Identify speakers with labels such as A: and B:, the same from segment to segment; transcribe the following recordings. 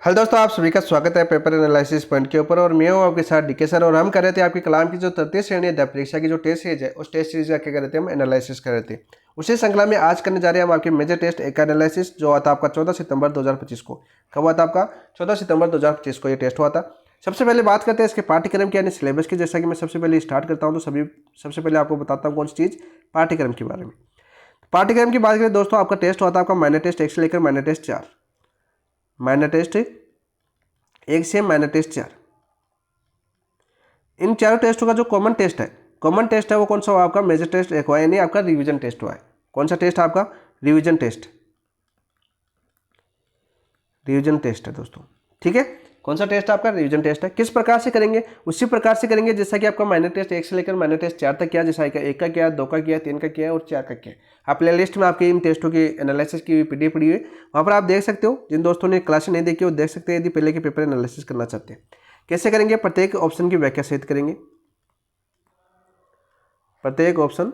A: Hello दोस्तों, आप सभी का स्वागत है पेपर एनालिसिस पॉइंट के ऊपर। और मैं हूं आपके साथ डीके सर। और हम कर रहे थे आपकी कलाम की जो तृतीय श्रेणी है परीक्षा की जो टेस्ट सीरीज है, उस टेस्ट सीरीज का क्या कर रहे थे, हम एनालिसिस कर रहे थे। उसी श्रृंखला में आज करने जा रहे हैं हम आपके मेजर टेस्ट एक एनालिसिस, जो आता आपका 14 सितंबर 2025 को। कब हुआ था आपका? 14 सितंबर 2025 को ये टेस्ट हुआ था। सबसे पहले बात करते हैं इसके पाठ्यक्रम की यानी सिलेबस की। जैसा कि मैं सबसे पहले स्टार्ट करता हूँ तो सबसे पहले आपको बताता हूँ कौन सी चीज़, पाठ्यक्रम के बारे में। पाठ्यक्रम की बात करें दोस्तों, आपका टेस्ट हुआ था आपका माइनर टेस्ट 1 से लेकर माइनर टेस्ट 4। माइनर टेस्ट 1 से माइनर टेस्ट 4। इन चारों टेस्टों का जो कॉमन टेस्ट है वो कौन सा हुआ आपका? मेजर टेस्ट एक हुआ, यानी आपका रिवीजन टेस्ट हुआ है। कौन सा टेस्ट है आपका? Revision test. रिवीजन टेस्ट है दोस्तों, ठीक है। कौन सा टेस्ट आपका? रिवीजन टेस्ट है। किस प्रकार से करेंगे? उसी प्रकार से करेंगे जैसा कि आपका माइनर टेस्ट 1 से लेकर माइनर टेस्ट 4 तक किया, जैसा कि 1 का किया, 2 का किया, 3 का किया और 4 का किया। आप प्ले लिस्ट में आपके इन टेस्टों की एनालिसिस की पीडीएफ पड़ी हुई है, वहाँ पर आप देख सकते हो। जिन दोस्तों ने क्लास नहीं देखी वो देख सकते हैं, यदि पहले के पेपर एनालिसिस करना चाहते हैं। कैसे करेंगे? प्रत्येक ऑप्शन की व्याख्या सहित करेंगे। प्रत्येक ऑप्शन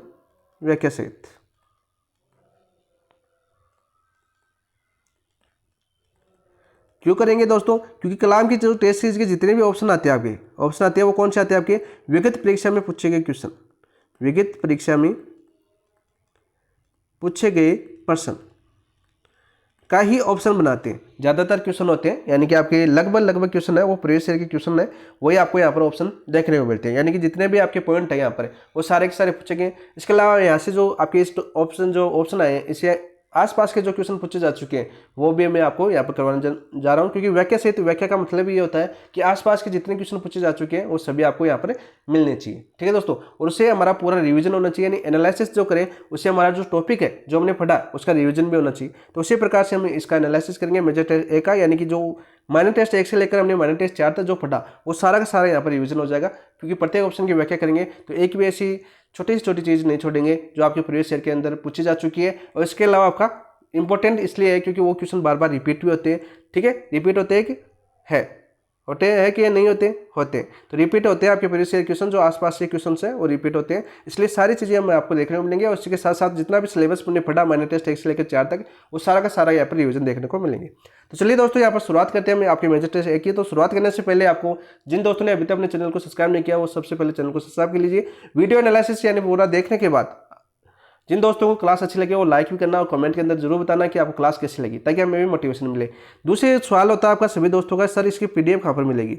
A: व्याख्या सहित। क्यों करेंगे दोस्तों? क्योंकि कलाम की जो टेस्ट सीरीज के जितने भी ऑप्शन आते हैं वो कौन से आते हैं आपके? विगत परीक्षा में पूछे गए क्वेश्चन। विगत परीक्षा में पूछे गए प्रश्न का ही ऑप्शन बनाते हैं। ज़्यादातर क्वेश्चन होते हैं, यानी कि आपके लगभग क्वेश्चन है वो प्रीवियस ईयर के क्वेश्चन है, वही आपको यहाँ पर ऑप्शन देखने को मिलते हैं। यानी कि जितने भी आपके पॉइंट है यहाँ पर वो सारे के सारे पूछे गए। इसके अलावा यहाँ से जो आपके इस ऑप्शन आए हैं, इसे आसपास के जो क्वेश्चन पूछे जा चुके हैं वो भी मैं आपको यहाँ पर करवाने जा रहा हूँ। क्योंकि व्याख्या से, तो व्याख्या का मतलब ये होता है कि आसपास के जितने क्वेश्चन पूछे जा चुके हैं वो सभी आपको यहाँ पर मिलने चाहिए, ठीक है दोस्तों। और उससे हमारा पूरा रिवीजन होना चाहिए, यानी एनालिसिस जो करें उससे हमारा जो टॉपिक है जो हमने पढ़ा उसका रिवीजन भी होना चाहिए। तो उसी प्रकार से हम इसका एनालिसिस करेंगे मेजर टेस्ट ए का, यानी कि जो माइनर टेस्ट 1 से लेकर हमने माइनर टेस्ट 4 तक जो पढ़ा वो सारा का सारा यहाँ पर रिवीजन हो जाएगा। क्योंकि प्रत्येक ऑप्शन की व्याख्या करेंगे तो एक भी ऐसी छोटी से छोटी चीज़ नहीं छोड़ेंगे जो आपके प्रीवियस ईयर के अंदर पूछी जा चुकी है। और इसके अलावा आपका इंपॉर्टेंट इसलिए है क्योंकि वो क्वेश्चन बार बार रिपीट भी होते हैं, ठीक है। रिपीट होते हैं कि होते हैं कि नहीं होते? होते हैं। तो रिपीट होते हैं आपके प्रीवियस ईयर क्वेश्चन, जो आसपास के क्वेश्चन है वो रिपीट होते हैं। इसलिए सारी चीज़ें हमें आपको देखने को मिलेंगे। और इसके साथ साथ जितना भी सिलेबस हमने पढ़ा माइनर टेस्ट 1 से लेकर 4 तक, वो सारा का सारा यहाँ पर रिविजन देखने को मिलेंगे। तो चलिए दोस्तों, यहाँ पर शुरुआत करते हैं। मैं आपके मेजर टेस्ट 1 की। तो शुरुआत करने से पहले आपको, जिन दोस्तों ने अभी तक अपने चैनल को सब्सक्राइब नहीं किया, वो सबसे पहले चैनल को सब्सक्राइब कर लीजिए। वीडियो एनालिसिस यानी पूरा देखने के बाद जिन दोस्तों को क्लास अच्छी लगे वो लाइक भी करना और कमेंट के अंदर जरूर बताना कि आपको क्लास कैसी लगी, ताकि हमें भी मोटिवेशन मिले। दूसरे सवाल होता है आपका सभी दोस्तों का, सर इसकी पीडीएफ कहाँ पर मिलेगी?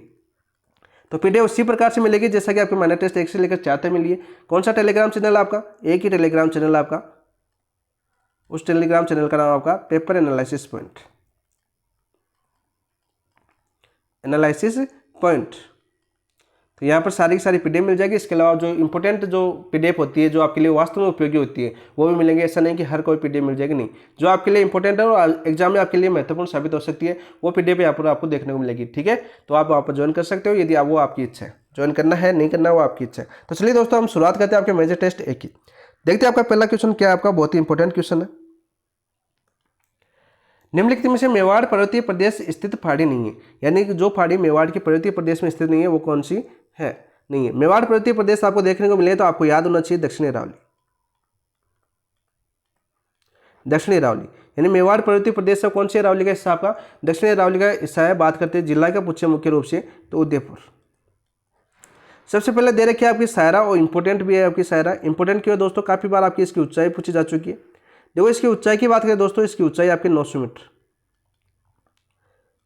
A: तो पीडीएफ उसी प्रकार से मिलेगी जैसा कि आपके माइनर टेस्ट 1 से लेकर 4 तक मिली है। कौन सा टेलीग्राम चैनल आपका? एक ही टेलीग्राम चैनल आपका। उस टेलीग्राम चैनल का नाम आपका paper analysis point. Analysis point. तो यहाँ पर सारी की सारी पीडीएफ मिल जाएगी। इसके अलावा जो इंपॉर्टेंट जो पीडीएफ होती है, जो आपके लिए वास्तव में उपयोगी होती है, वो भी मिलेंगे। ऐसा नहीं कि हर कोई पीडीएफ मिल जाएगी, नहीं। जो आपके लिए इंपॉर्टेंट है और एग्जाम में आपके लिए महत्वपूर्ण साबित हो सकती है, वो पीडीएफ यहाँ पर आपको देखने को मिलेगी, ठीक है। तो आप वहाँ पर ज्वाइन कर सकते हो यदि आप वो आपकी इच्छा है। ज्वाइन करना है नहीं करना वो आपकी इच्छा है। तो चलिए दोस्तों, हम शुरुआत करते हैं आपके मेजर टेस्ट 1 की। देखते हैं आपका पहला क्वेश्चन क्या है। आपका बहुत ही इंपॉर्टेंट क्वेश्चन है। निम्नलिखित में से मेवाड़ पर्वतीय प्रदेश स्थित पहाड़ी नहीं है, यानी कि जो पहाड़ी मेवाड़ के पर्वतीय प्रदेश में स्थित नहीं है वो कौन सी है? नहीं है। मेवाड़ पर्वतीय प्रदेश आपको देखने को मिले तो आपको याद होना चाहिए दक्षिणी अरावली। दक्षिणी अरावली यानी मेवाड़ पर्वतीय प्रदेश से कौन सी अरावली का हिस्सा आपका? दक्षिणी अरावली का हिस्सा है। बात करते हैं जिला का पूछे मुख्य रूप से तो उदयपुर। सबसे पहले दे रखी है आपकी सायरा, और इंपॉर्टेंट भी है आपकी सायरा। इंपॉर्टेंट क्यों है दोस्तों? काफी बार आपकी इसकी ऊंचाई पूछी जा चुकी है। देखो, इसकी ऊंचाई की बात करें दोस्तों, इसकी ऊंचाई आपकी 900 मीटर।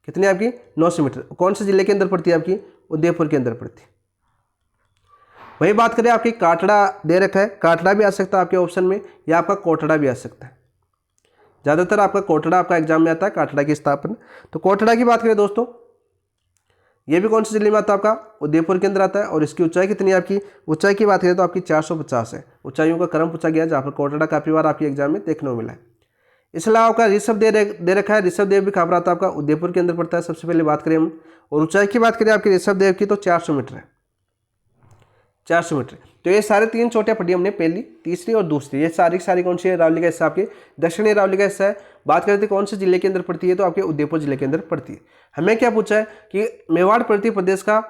A: कितनी आपकी? 900 मीटर। कौन से जिले के अंदर पड़ती है आपकी? उदयपुर के अंदर पड़ती है। वही बात करें आपकी काटड़ा दे रखा है, काटड़ा भी आ सकता है आपके ऑप्शन में, या आपका कोटड़ा भी आ सकता है। ज़्यादातर आपका कोटड़ा आपका एग्जाम में आता है, काटड़ा की स्थापना। तो कोटड़ा की बात करें दोस्तों, ये भी कौन से जिले में आता है आपका? उदयपुर के अंदर आता है। और इसकी ऊंचाई कितनी है आपकी? ऊंचाई की बात करें तो आपकी 450 है। ऊंचाइयों का क्रम पूछा गया, जहाँ पर कोटड़ा काफी बार आपके एग्जाम में देखने को मिला है। इसके अलावा आपका ऋषभ दे रखा है। ऋषभ देव भी कहाँ पर आता है आपका? उदयपुर के अंदर पड़ता है। सबसे पहले बात करें हम, और ऊंचाई की बात करें आपकी ऋषभ देव की तो 400 मीटर है। 400 मीटर। तो ये सारे 3 चोटियां पढ़ी हमने, पहली, तीसरी और दूसरी। ये सारी सारी कौन सी है? अरावली का हिस्सा आपके दक्षिणी अरावली का हिस्सा है। बात करते हैं कौन से जिले के अंदर पड़ती है, तो आपके उदयपुर जिले के अंदर पड़ती है। हमें क्या पूछा है कि मेवाड़ पर्वतीय प्रदेश का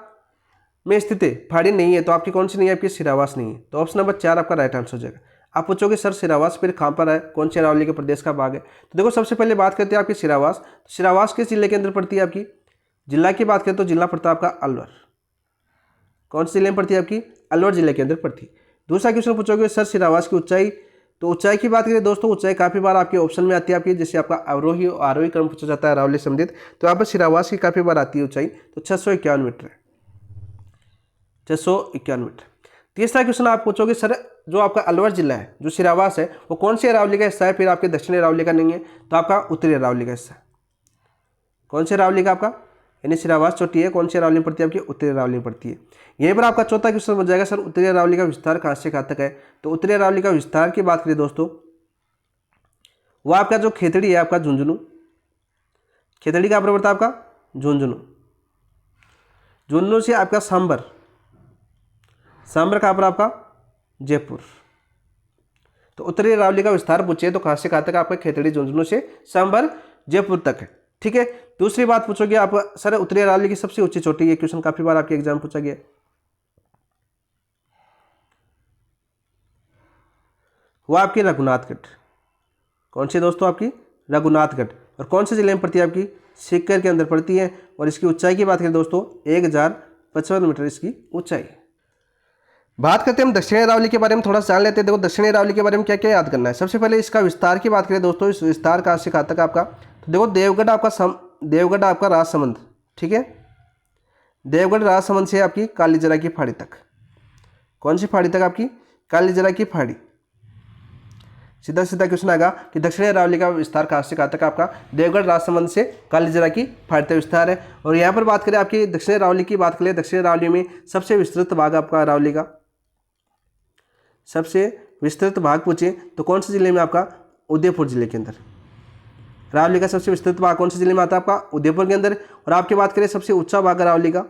A: में स्थित है, पहाड़ी नहीं है, तो आपकी कौन सी नहीं है? आपकी सिरावास नहीं है। तो ऑप्शन नंबर 4 आपका राइट आंसर हो जाएगा। आप पूछोगे सर सिरावास फिर कहाँ पर है, कौन से अरावली के प्रदेश का भाग है? तो देखो, सबसे पहले बात करते हैं आपकी सिरावास। सिरावास किस जिले के अंदर पड़ती है आपकी? जिला की बात करें तो जिला पड़ता है आपका अलवर। कौन से जिले में पड़ती है आपकी? अलवर जिले के अंदर पड़ती है। दूसरा क्वेश्चन पूछोगे सर सिरावास की ऊंचाई, तो ऊंचाई की बात करें दोस्तों, ऊंचाई काफ़ी बार आपके ऑप्शन में आती है आपकी, जैसे आपका अवरोही और आरोही क्रम पूछा जाता है अरावली संबंधित, तो यहाँ पर सिरावास की काफ़ी बार आती है ऊंचाई, तो 651 मीटर है, 651 मीटर। तीसरा क्वेश्चन आप पूछोगे सर जो आपका अलवर जिला है, जो सिरावास है, वो कौन सी अरावली का हिस्सा है? फिर आपके दक्षिणी अरावली का नहीं है, तो आपका उत्तरी अरावली का हिस्सा है। कौन सी अरावली का? आपका यानी सिरावास चोटी है, कौन सी अरावली में पड़ती है? आपकी उत्तरी अरावली में पड़ती है। यहीं पर आपका चौथा क्वेश्चन बन जाएगा सर उत्तरी अरावली का विस्तार कहाँ से कहाँ तक है? तो उत्तरी अरावली का विस्तार की बात करें दोस्तों, वो आपका जो खेतड़ी है आपका झुंझुनू, खेतड़ी कहाँ पर पड़ता है आपका? झुंझुनू। झुंझुनू से आपका सांबर, सांबर कहाँ पर आपका? जयपुर। तो उत्तरी अरावली का विस्तार पूछे तो कहाँ से कहाँ तक? आपका खेतड़ी झुंझुनू से सांबर जयपुर तक है, ठीक है। दूसरी बात पूछोगे आप सर उत्तरी अरावली की सबसे ऊंची चोटी, ये क्वेश्चन काफी बार आपके एग्जाम पूछा गया, वो आपकी रघुनाथगढ़। कौन सी दोस्तों? आपकी रघुनाथगढ़। और कौन से जिले में पड़ती है? आपकी सीकर के अंदर पड़ती है। और इसकी ऊंचाई की बात करें दोस्तों 1055 मीटर इसकी ऊंचाई है। बात करते हैं हम दक्षिणी अरावली के बारे में, थोड़ा सा जान लेते हैं। देखो दक्षिणी अरावली के बारे में क्या क्या याद करना है। सबसे पहले इसका विस्तार की बात करें दोस्तों, इस विस्तार कहाँ से कहाँ तक आपका? तो देखो देवगढ़ आपका राजसमंद, ठीक है, देवगढ़ राजसमंद से आपकी कालीजरा की फाड़ी तक। कौन सी फाड़ी तक? आपकी कालीजरा की फाड़ी। सीधा सीधा क्वेश्चन आएगा कि दक्षिणी अरावली का विस्तार कहाँ से कहाँ तक? आपका देवगढ़ राजसमंद से कालीजरा की फाड़ी तक विस्तार है। और यहाँ पर बात करें आपकी दक्षिणी अरावली की बात करें, दक्षिणी अरावली में सबसे विस्तृत भाग आपका अरावली का, सबसे विस्तृत भाग पूछे तो कौन से जिले में? आपका उदयपुर जिले के अंदर। अरावली का सबसे विस्तृत भाग कौन से जिले में आता है? आपका उदयपुर के अंदर। और आपकी बात करें सबसे ऊंचा भाग अरावली का,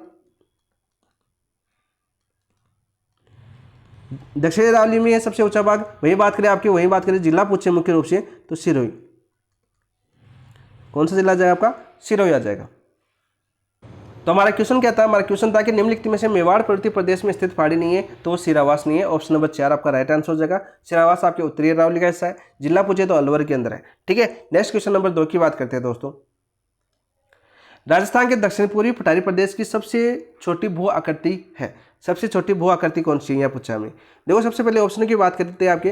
A: दक्षिणी अरावली में है सबसे ऊंचा भाग। वही बात करें आपकी, वही बात करें जिला पूछे मुख्य रूप से तो सिरोही। कौन सा जिला जाएगा? आपका सिरोही आ जाएगा। तो हमारा क्वेश्चन क्या था? हमारा क्वेश्चन था कि निम्नलिखित में से मेवाड़ पर्वतीय प्रदेश में स्थित पहाड़ी नहीं है, तो वो सिरावास नहीं है। ऑप्शन नंबर 4 आपका राइट आंसर हो जाएगा। सिरावास आपके उत्तरी अरावली का हिस्सा है, जिला पूछे तो अलवर के अंदर है, ठीक है। नेक्स्ट क्वेश्चन नंबर 2 की बात करते हैं दोस्तों। राजस्थान के दक्षिण पूर्वी पठारी प्रदेश की सबसे छोटी भू आकृति है, सबसे छोटी भू आकृति कौन सी है? यहाँ पूछा हमें। देखो सबसे पहले ऑप्शन की बात करते हैं आपके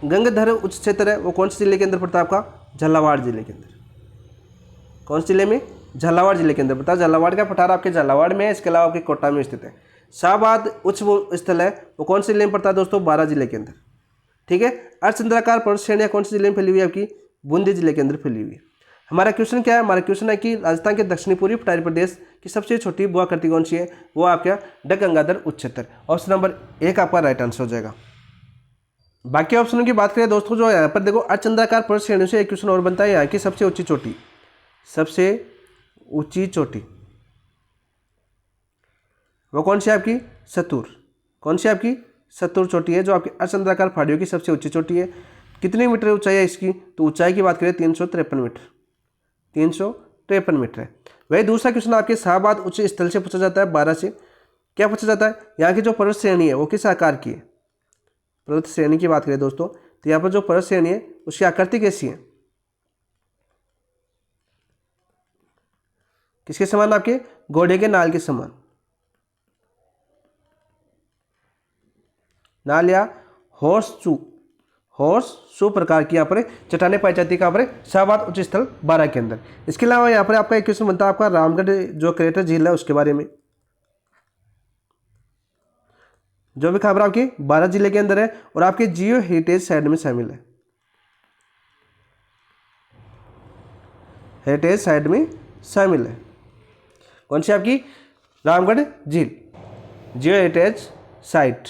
A: गंगधर उच्च क्षेत्र है, वो कौन से जिले के अंदर पड़ता है? आपका झालावाड़ जिले के अंदर। कौन से जिले में? झालावाड़ जिले के अंदर पड़ता है। झालावाड़ का पठार आपके झालावाड़ में है, इसके अलावा आपके कोटा में स्थित है। शाहबाद उच्च स्थल है, वो कौन से जिले में पड़ता है दोस्तों? 12 जिले के अंदर, ठीक है। अर्धचंद्राकार पर्वत श्रेणियां कौन से जिले में फैली हुई है? आपकी बूंदी जिले के अंदर फैली हुई है। हमारा क्वेश्चन क्या है? हमारा क्वेश्चन है कि राजस्थान के दक्षिणी पूर्वी पठारी प्रदेश की सबसे छोटी भू आकृति कौन सी है? वो आपका गंगाधर उच्च क्षेत्र। ऑप्शन नंबर 1 आपका राइट आंसर हो जाएगा। बाकी ऑप्शनों की बात करें दोस्तों, जो यहाँ पर देखो अर्धचंद्राकार पर्वत श्रेणियों से एक क्वेश्चन और बनता है, यहाँ की सबसे ऊंची चोटी, सबसे ऊंची चोटी वो कौन सी है? आपकी सतूर। कौन सी आपकी? सतूर चोटी है, जो आपकी अर्धचंद्राकार पहाड़ियों की सबसे ऊंची चोटी है। कितनी मीटर ऊंचाई है इसकी? तो ऊंचाई की बात करें 353 मीटर, 353 मीटर है। वही दूसरा क्वेश्चन आपके शाहबाद उच्च स्थल से पूछा जाता है 12 से। क्या पूछा जाता है? यहाँ की जो पर्वत श्रेणी है वो किस आकार की है? पर्वत श्रेणी की बात करें दोस्तों, तो यहाँ पर जो पर्वत श्रेणी है उसकी आकृति कैसी है? किसके समान? आपके घोड़े के नाल के समान, नाल या हॉर्स शू प्रकार की यहाँ पर चट्टानें पाई जाती है। कहाँ पर? शाहबाद उच्च स्थल 12 के अंदर। इसके अलावा यहाँ पर आपका एक क्वेश्चन बनता है आपका रामगढ़ जो क्रेटर झील है उसके बारे में, जो भी खबर आपकी 12 जिले के अंदर है और आपके जियो हेरिटेज साइट में शामिल है, हेरिटेज साइट में शामिल है। कौन सी? आपकी रामगढ़ झील, जियो हेरिटेज साइट,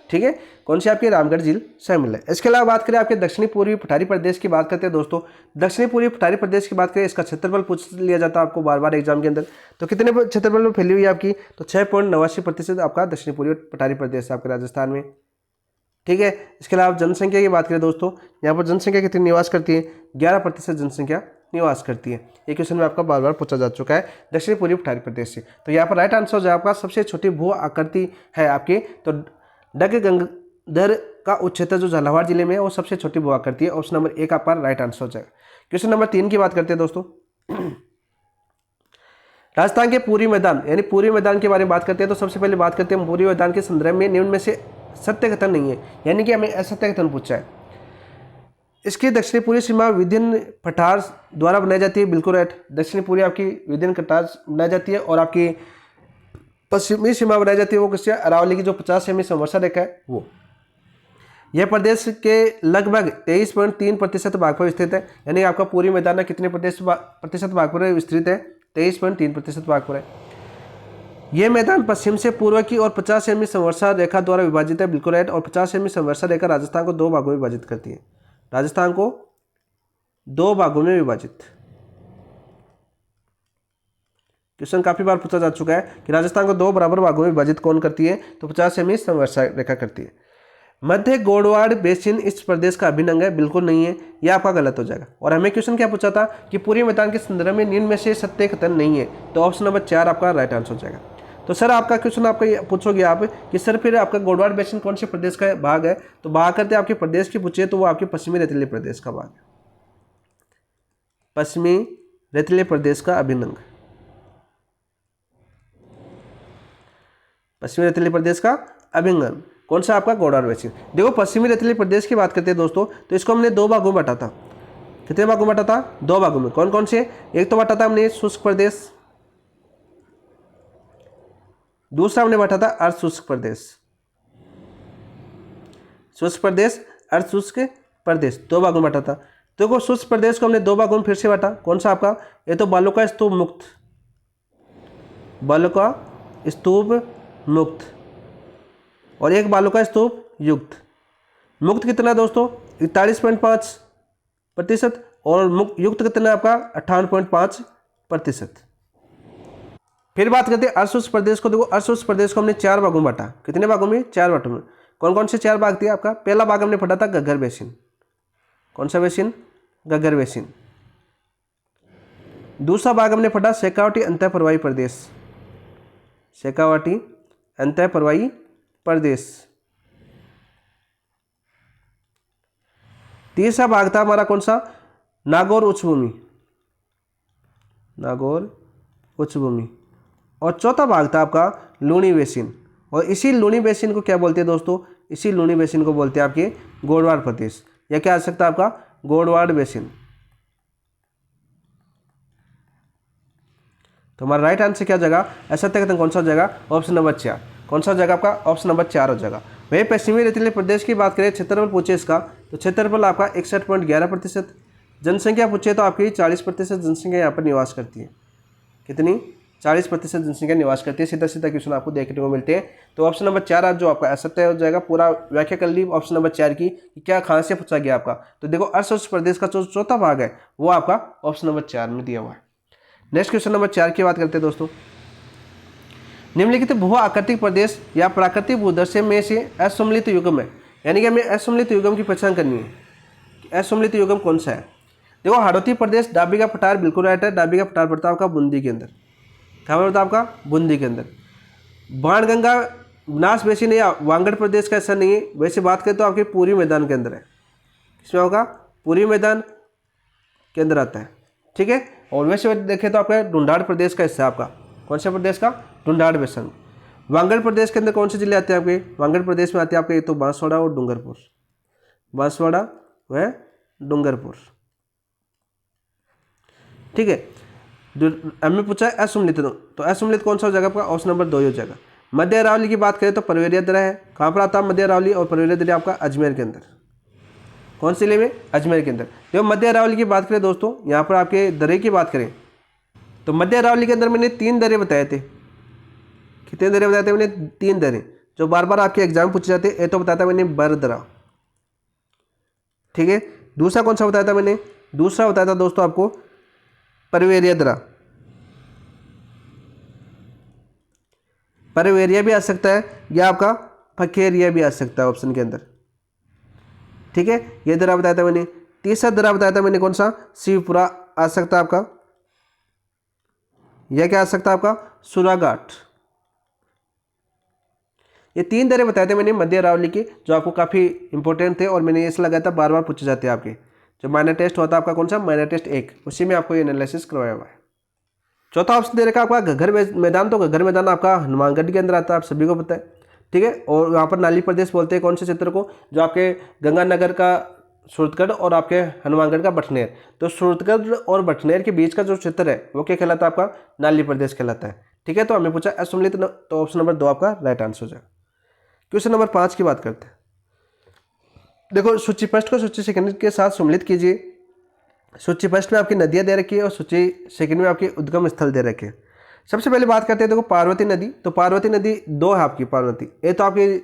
A: ठीक है। कौन सी? आपकी रामगढ़ झील शामिल है। इसके अलावा बात करें आपके दक्षिणी पूर्वी पठारी प्रदेश की बात करते हैं दोस्तों। दक्षिणी पूर्वी पठारी प्रदेश की बात करें, इसका क्षेत्रफल पूछ लिया जाता है आपको बार बार एग्जाम के अंदर। तो कितने क्षेत्रफल में फैली हुई है आपकी? तो 6.89% आपका दक्षिणी पूर्वी पठारी प्रदेश है आपके राजस्थान में, ठीक है। इसके अलावा जनसंख्या की बात करें दोस्तों, यहाँ पर जनसंख्या कितनी निवास करती है? 11% जनसंख्या निवास करती है। ये क्वेश्चन में आपका बार बार पूछा जा चुका है दक्षिणी पूर्वी पठारी प्रदेश से। तो यहाँ पर राइट आंसर हो जाए आपका सबसे छोटी भू आकृति है आपकी, तो गंगधर का उच्च क्षेत्र जो झालावाड़ जिले में है वो सबसे छोटी भू आकृति है। ऑप्शन नंबर 1 आपका राइट आंसर हो जाएगा। क्वेश्चन नंबर 3 की बात करते हैं दोस्तों। राजस्थान के पूरी मैदान यानी पूरी मैदान के बारे में बात करते हैं तो सबसे पहले बात करते हैं पूरी मैदान के संदर्भ में निम्न में से सत्य कथन नहीं है, यानी कि हमें असत्य कथन पूछा है। इसकी दक्षिणी पूरी सीमा विभिन्न पठार द्वारा बनाई जाती है, बिल्कुल राइट। दक्षिणी पूरी आपकी विभिन्न पठार बनाई जाती है और आपकी पश्चिमी सीमा बनाई जाती है वो किससे, अरावली की जो 50 सेमी समवर्षा रेखा है वो। यह प्रदेश के लगभग 23.3% भाग पर स्थित है, यानी आपका पूरी मैदान कितने प्रतिशत भाग पर विस्तृत है, 23.3% भाग पर है। यह मैदान पश्चिम से पूर्व की और 50 सेमी समवर्षा रेखा द्वारा विभाजित है, बिल्कुल राइट। और 50 सेमी समवर्षा रेखा राजस्थान को 2 भागों में विभाजित करती है, राजस्थान को 2 भागों में विभाजित। क्वेश्चन काफी बार पूछा जा चुका है कि राजस्थान को 2 बराबर भागों में विभाजित कौन करती है, तो 50 सेमी समवर्षा रेखा करती है। मध्य गोडवाड़ बेसिन इस प्रदेश का अभिन्न अंग है, बिल्कुल नहीं है, यह आपका गलत हो जाएगा। और हमें क्वेश्चन क्या पूछा था कि पूरी मैदान के संदर्भ में निम्न में से सत्य कथन नहीं है, तो ऑप्शन नंबर 4 आपका राइट आंसर हो जाएगा। तो सर आपका क्वेश्चन आपका पूछोगे आप कि सर फिर आपका गोडवाड़ बेसिन कौन से प्रदेश का भाग है, तो भाग करते आपके प्रदेश की पूछे तो वो आपके पश्चिमी रेतीले प्रदेश का भाग है, पश्चिमी रेतीले प्रदेश का अभिन्न अंग, पश्चिमी रेतीले प्रदेश का अभिन्न अंग कौन सा आपका गोडवाड़ बेसिन। देखो पश्चिमी रेतीले प्रदेश की बात करते हैं दोस्तों, तो इसको हमने 2 भागों में बांटा था। कितने भागों में बांटा था, 2 भागों में। कौन कौन से, एक तो बांटा था हमने शुष्क प्रदेश, दूसरा हमने बांटा था अर्ध शुष्क प्रदेश। शुष्क प्रदेश, अर्ध शुष्क प्रदेश, 2 भागों में बांटा था। देखो शुष्क प्रदेश को हमने 2 भागों में फिर से बांटा। कौन सा आपका, ये तो बालू का स्तूप मुक्त, बालू का स्तूप मुक्त, और एक बालू का स्तूप युक्त। मुक्त कितना दोस्तों, 41.5%, और मुक्त युक्त कितना आपका 58.5%। फिर बात करते हैं अर्धशुष्क प्रदेश को। देखो अर्धशुष्क प्रदेश को हमने 4 भागों में बांटा। कितने भागों में, 4 भागों में। कौन कौन से 4 भाग थे आपका, पहला भाग हमने पढ़ा था घग्गर बेसिन। कौन सा बेसिन, घग्गर बेसिन। दूसरा भाग हमने पढ़ा शेखावाटी अंतः प्रवाही प्रदेश, शेखावाटी अंतः प्रवाही प्रदेश। तीसरा भाग था हमारा कौन सा, नागौर उच्चभूमि, नागौर उच्चभूमि। और चौथा भाग था आपका लूणी बेसिन, और इसी लूणी बेसिन को क्या बोलते हैं दोस्तों, इसी लूणी बेसिन को बोलते हैं आपके गोडवाड़ प्रदेश, या क्या आ सकता है आपका गोडवाड़ बेसिन। तो हमारा राइट आंसर क्या जाएगा, ऐसा तक कौन सा हो जाएगा, ऑप्शन नंबर 4। कौन सा जगह आपका, ऑप्शन नंबर 4 हो जाएगा। वही पश्चिमी रेतीले प्रदेश की बात करें, क्षेत्रफल पूछे इसका, तो क्षेत्रफल आपका 61.11%। जनसंख्या पूछे तो आपकी 40% जनसंख्या यहाँ पर निवास करती है। कितनी, 40% जनसंख्या निवास करती है। सीधा सीधा क्वेश्चन आपको देखने को मिलते हैं। तो ऑप्शन नंबर 4 जो आपका असत्य हो जाएगा। पूरा व्याख्या कर ली ऑप्शन नंबर 4 की, क्या कहाँ से पूछा गया आपका। तो देखो अर्धशुष्क प्रदेश का जो चौथा भाग है वो आपका ऑप्शन नंबर 4 में दिया हुआ है। नेक्स्ट क्वेश्चन नंबर 4 की बात करते हैं दोस्तों। निम्नलिखित भू आकृतिक प्रदेश या प्राकृतिक भूदृश्य में से असम्मिलित युग्म है, यानी कि हमें असम्मिलित युग्म की पहचान करनी है। असम्मिलित युग्म कौन सा है, देखो हाड़ौती प्रदेश, डाबी का पठार, बिल्कुल राइट है। डाबी का पठार पड़ता है आपका बूंदी के अंदर, कहाँ पड़ता है आपका बूंदी के अंदर। बाणगंगा बनास बेसिन या वांगड़ प्रदेश का ऐसा नहीं है। वैसे बात करें तो आपके पूरी मैदान के अंदर है, किसमें होगा, पूरी मैदान के अंदर आता है, ठीक है। और वैसे देखें तो आपका ढूंढाड़ प्रदेश का हिस्सा है आपका, कौन सा प्रदेश का, ढूंढाड़ बेसिन। वांगड़ प्रदेश के अंदर कौन से जिले आते हैं आपके, वांगड़ प्रदेश में आते हैं आपके, तो बांसवाड़ा और डूंगरपुर, बांसवाड़ा व डूंगरपुर, ठीक है। हमें पूछा है असम्मिलित, तो असम्मिलित कौन सा हो जाएगा आपका, ऑप्शन नंबर 2 हो जाएगा। मध्य अरावली की बात करें तो परवेरिया दर्रा है, कहाँ पर आता है मध्य अरावली, और परवेरिया दर्रा आपका अजमेर के अंदर, कौन से जिले में, अजमेर के अंदर। देखो मध्य अरावली की बात करें दोस्तों, यहाँ पर आपके दर्रे की बात करें तो मध्य अरावली के अंदर मैंने 3 दर्रे बताए थे। कितने दर्रे बताए थे मैंने, 3 दर्रे, जो बार बार आपके एग्जाम पूछे जाते हैं। ये तो बताया था मैंने बरदरा, ठीक है। दूसरा कौन सा बताया था मैंने, दूसरा बताया था दोस्तों आपको परवेरिया दर्रा, परवेरिया भी आ सकता है, या आपका फकेरिया भी आ सकता है ऑप्शन के अंदर, ठीक है। ये दर्रा बताया था मैंने। तीसरा दर्रा बताया था मैंने कौन सा, शिवपुरा आ सकता है आपका, यह क्या आ सकता है आपका, सुराघाट। ये 3 दर्रे बताए थे मैंने मध्य अरावली के, जो आपको काफ़ी इंपॉर्टेंट थे, और मैंने ये लगाया था, बार बार पूछे जाते हैं आपके। जो माइनर टेस्ट होता है आपका कौन सा, माइनर टेस्ट 1, उसी में आपको ये एनालिसिस करवाया हुआ है। चौथा ऑप्शन दे रखा है आपका घग्गर मैदान, तो घग्गर मैदान आपका हनुमानगढ़ के अंदर आता है, आप सभी को पता है, ठीक है। और यहाँ पर नाली प्रदेश बोलते हैं कौन से क्षेत्र को, जो आपके गंगानगर का सूरतगढ़ और आपके हनुमानगढ़ का बठनेर, तो सूरतगढ़ और बठनेर के बीच का जो क्षेत्र है वो क्या कहलाता है, आपका नाली प्रदेश कहलाता है, ठीक है। तो हमें पूछा असुमलित, तो ऑप्शन नंबर 2 आपका राइट आंसर हो जाएगा। क्वेश्चन नंबर 5 की बात करते हैं। देखो सूची फर्स्ट को सूची सेकंड के साथ सम्मिलित कीजिए। सूची फर्स्ट में आपकी नदियाँ दे रखी है और सूची सेकंड में आपकी उद्गम स्थल दे रखे हैं। सबसे पहले बात करते हैं, देखो पार्वती नदी, तो पार्वती नदी 2 है आपकी पार्वती, एक तो आपकी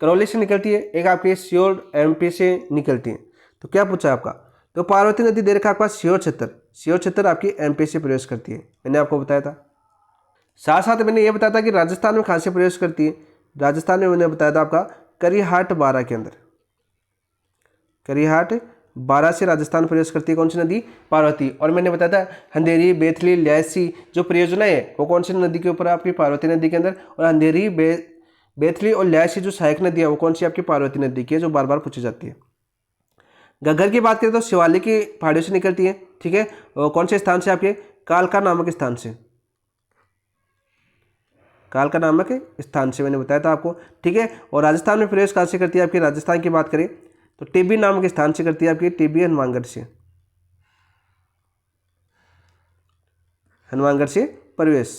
A: करौली से निकलती है, एक आपकी सीहोर एमपी से निकलती है। तो क्या पूछा है आपका, तो पार्वती नदी दे रखा है आपका सीहोर क्षेत्र, सीहोर क्षेत्र आपकी एमपी से प्रवेश करती है, मैंने आपको बताया था। साथ साथ मैंने ये बताया था कि राजस्थान में कहाँ से प्रवेश करती है, राजस्थान में मैंने बताया था आपका करिहाट 12 के अंदर, करिहाट 12 से राजस्थान प्रवेश करती है कौन सी नदी, पार्वती। और मैंने बताया था अंधेरी बेतली ल्यासी जो परियोजना है वो कौन सी नदी के ऊपर है, आपकी पार्वती नदी के अंदर। और अंधेरी बेतली और ल्यासी जो सहायक नदी है वो कौन सी आपकी पार्वती नदी की है, जो बार बार पूछी जाती है। घग्गर की बात करें तो शिवालिक की पहाड़ियों से निकलती है, ठीक है। और कौन से स्थान से, आपके कालका नामक स्थान से, कालका नामक स्थान से मैंने बताया था आपको, ठीक है। और राजस्थान में प्रवेश कहाँ से करती है, आपकी राजस्थान की बात करें तो टिब्बी नामक स्थान से करती है, आपकी टिब्बी हनुमानगढ़ से, हनुमानगढ़ से प्रवेश,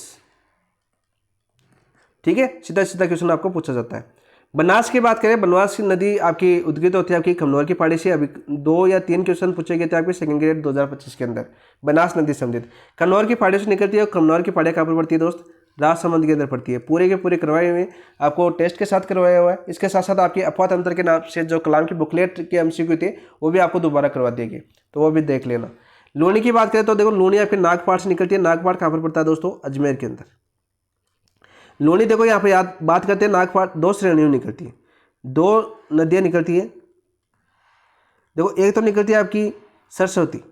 A: ठीक है। सीधा सीधा क्वेश्चन आपको पूछा जाता है। बनास की बात करें, बनास की नदी आपकी उद्गत होती है आपकी खमनौर की पहाड़ी से। अभी 2 या 3 क्वेश्चन पूछे गए थे आपके सेकंड ग्रेड 2025 के अंदर, बनास नदी संबंधित खमनौर की पहाड़ी से निकलती है। और खमनौर की पहाड़ी कहाँ पर पड़ती है दोस्त, राजसमंद के अंदर पड़ती है। पूरे के पूरे करवाए हुए आपको टेस्ट के साथ करवाया हुआ है। इसके साथ साथ आपकी अफवाह तंत्र के नाम से जो कलाम की बुकलेट के एमसीक्यू थे वो भी आपको दोबारा करवा देंगे, तो वो भी देख लेना। लूणी की बात करें तो देखो लूणी आपके नागपाड़ से निकलती है। नागपाड़ कहाँ पर पड़ता है दोस्तों, अजमेर के अंदर। लूणी देखो यहाँ पे याद बात करते हैं, नागपाड़ 2 श्रेणियों में निकलती है, 2 नदियाँ निकलती है। देखो एक तो निकलती है आपकी सरस्वती,